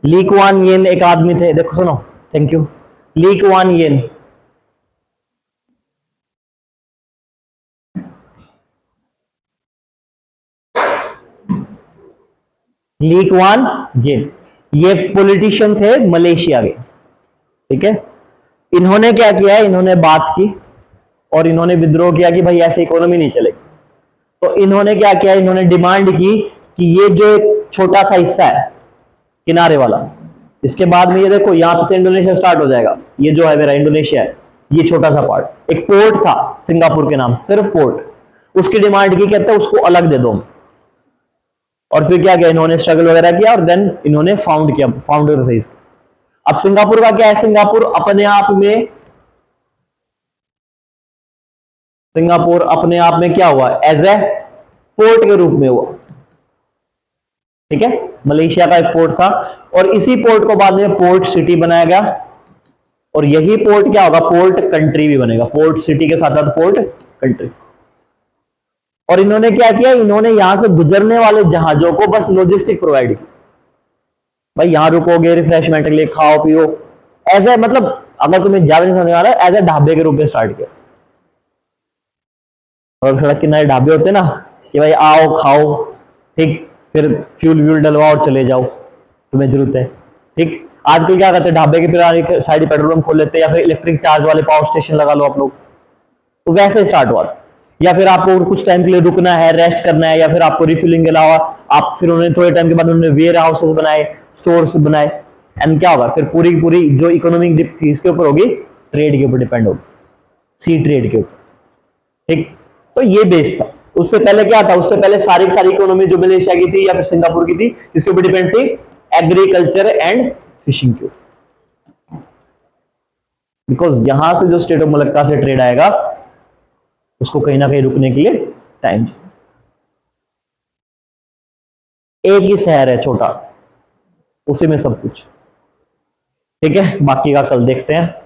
Lee Kuan Yew एक आदमी थे, देखो सुनो, thank you. Lee Kuan Yew, Lee Kuan Yew, ये पॉलिटिशियन थे मलेशिया के, ठीक है। इन्होंने क्या किया, इन्होंने बात की और इन्होंने विद्रोह किया कि भाई ऐसे इकोनॉमी नहीं चलेगी। तो इन्होंने क्या किया, इन्होंने डिमांड की कि ये जो एक छोटा सा हिस्सा है किनारे वाला, इसके बाद में ये देखो यहां से इंडोनेशिया स्टार्ट हो जाएगा, ये जो है मेरा इंडोनेशिया है, ये छोटा सा पार्ट, एक पोर्ट था सिंगापुर के नाम, सिर्फ पोर्ट, उसकी डिमांड की, कहते हैं उसको अलग दे दो। और फिर क्या किया, इन्होंने स्ट्रगल वगैरह किया और देन इन्होंने फाउंड किया, फाउंडर थे इसके। अब सिंगापुर का क्या है, सिंगापुर अपने आप में, सिंगापुर अपने आप में क्या हुआ, एज ए पोर्ट के रूप में हुआ, ठीक है। मलेशिया का एक पोर्ट था और इसी पोर्ट को बाद में पोर्ट सिटी बनाया गया, और यही पोर्ट क्या होगा, पोर्ट कंट्री भी बनेगा, पोर्ट सिटी के साथ साथ पोर्ट कंट्री। और इन्होंने क्या किया, इन्होंने यहां से गुजरने वाले जहाजों को बस लॉजिस्टिक प्रोवाइड की, भाई यहां रुकोगे रिफ्रेशमेंट के लिए, खाओ पियो, एज ए, मतलब अगर तुम्हें ज्यादा नहीं समझ आ रहा है, एज ए ढाबे के रूप में स्टार्ट किया। और सड़क किनारे ढाबे होते ना कि भाई आओ खाओ, ठीक, फिर फ्यूल व्यूल डलवाओ और चले जाओ, तुम्हें जरूरत है, ठीक। आजकल क्या करते हैं, ढाबे के फिर साइड पेट्रोल पंप खोल लेते हैं, या फिर इलेक्ट्रिक चार्ज वाले पावर स्टेशन लगा लो आप लोग। तो वैसे स्टार्ट हुआ था। या फिर आपको कुछ टाइम के लिए रुकना है, रेस्ट करना है, या फिर आपको रिफिलिंग के अलावा आप, फिर उन्होंने थोड़े टाइम के बाद उन्होंने वेयर हाउसेस बनाए, स्टोर्स बनाए, एंड क्या होगा, फिर पूरी पूरी जो इकोनॉमिक डिप थी इसके ऊपर होगी, ट्रेड के ऊपर डिपेंड होगी, सी ट्रेड के ऊपर, ठीक। तो ये बेस था। उससे पहले क्या था, उससे पहले सारी की सारी इकोनॉमी जो मलेशिया की थी या फिर सिंगापुर की थी, इसके ऊपर डिपेंड थी एग्रीकल्चर एंड फिशिंग के ऊपर, बिकॉज यहां से जो स्टेट ऑफ मलक्का से ट्रेड आएगा उसको कहीं ना कहीं रुकने के लिए टाइम चाहिए। एक ही शहर है छोटा, उसी में सब कुछ, ठीक है। बाकी का कल देखते हैं।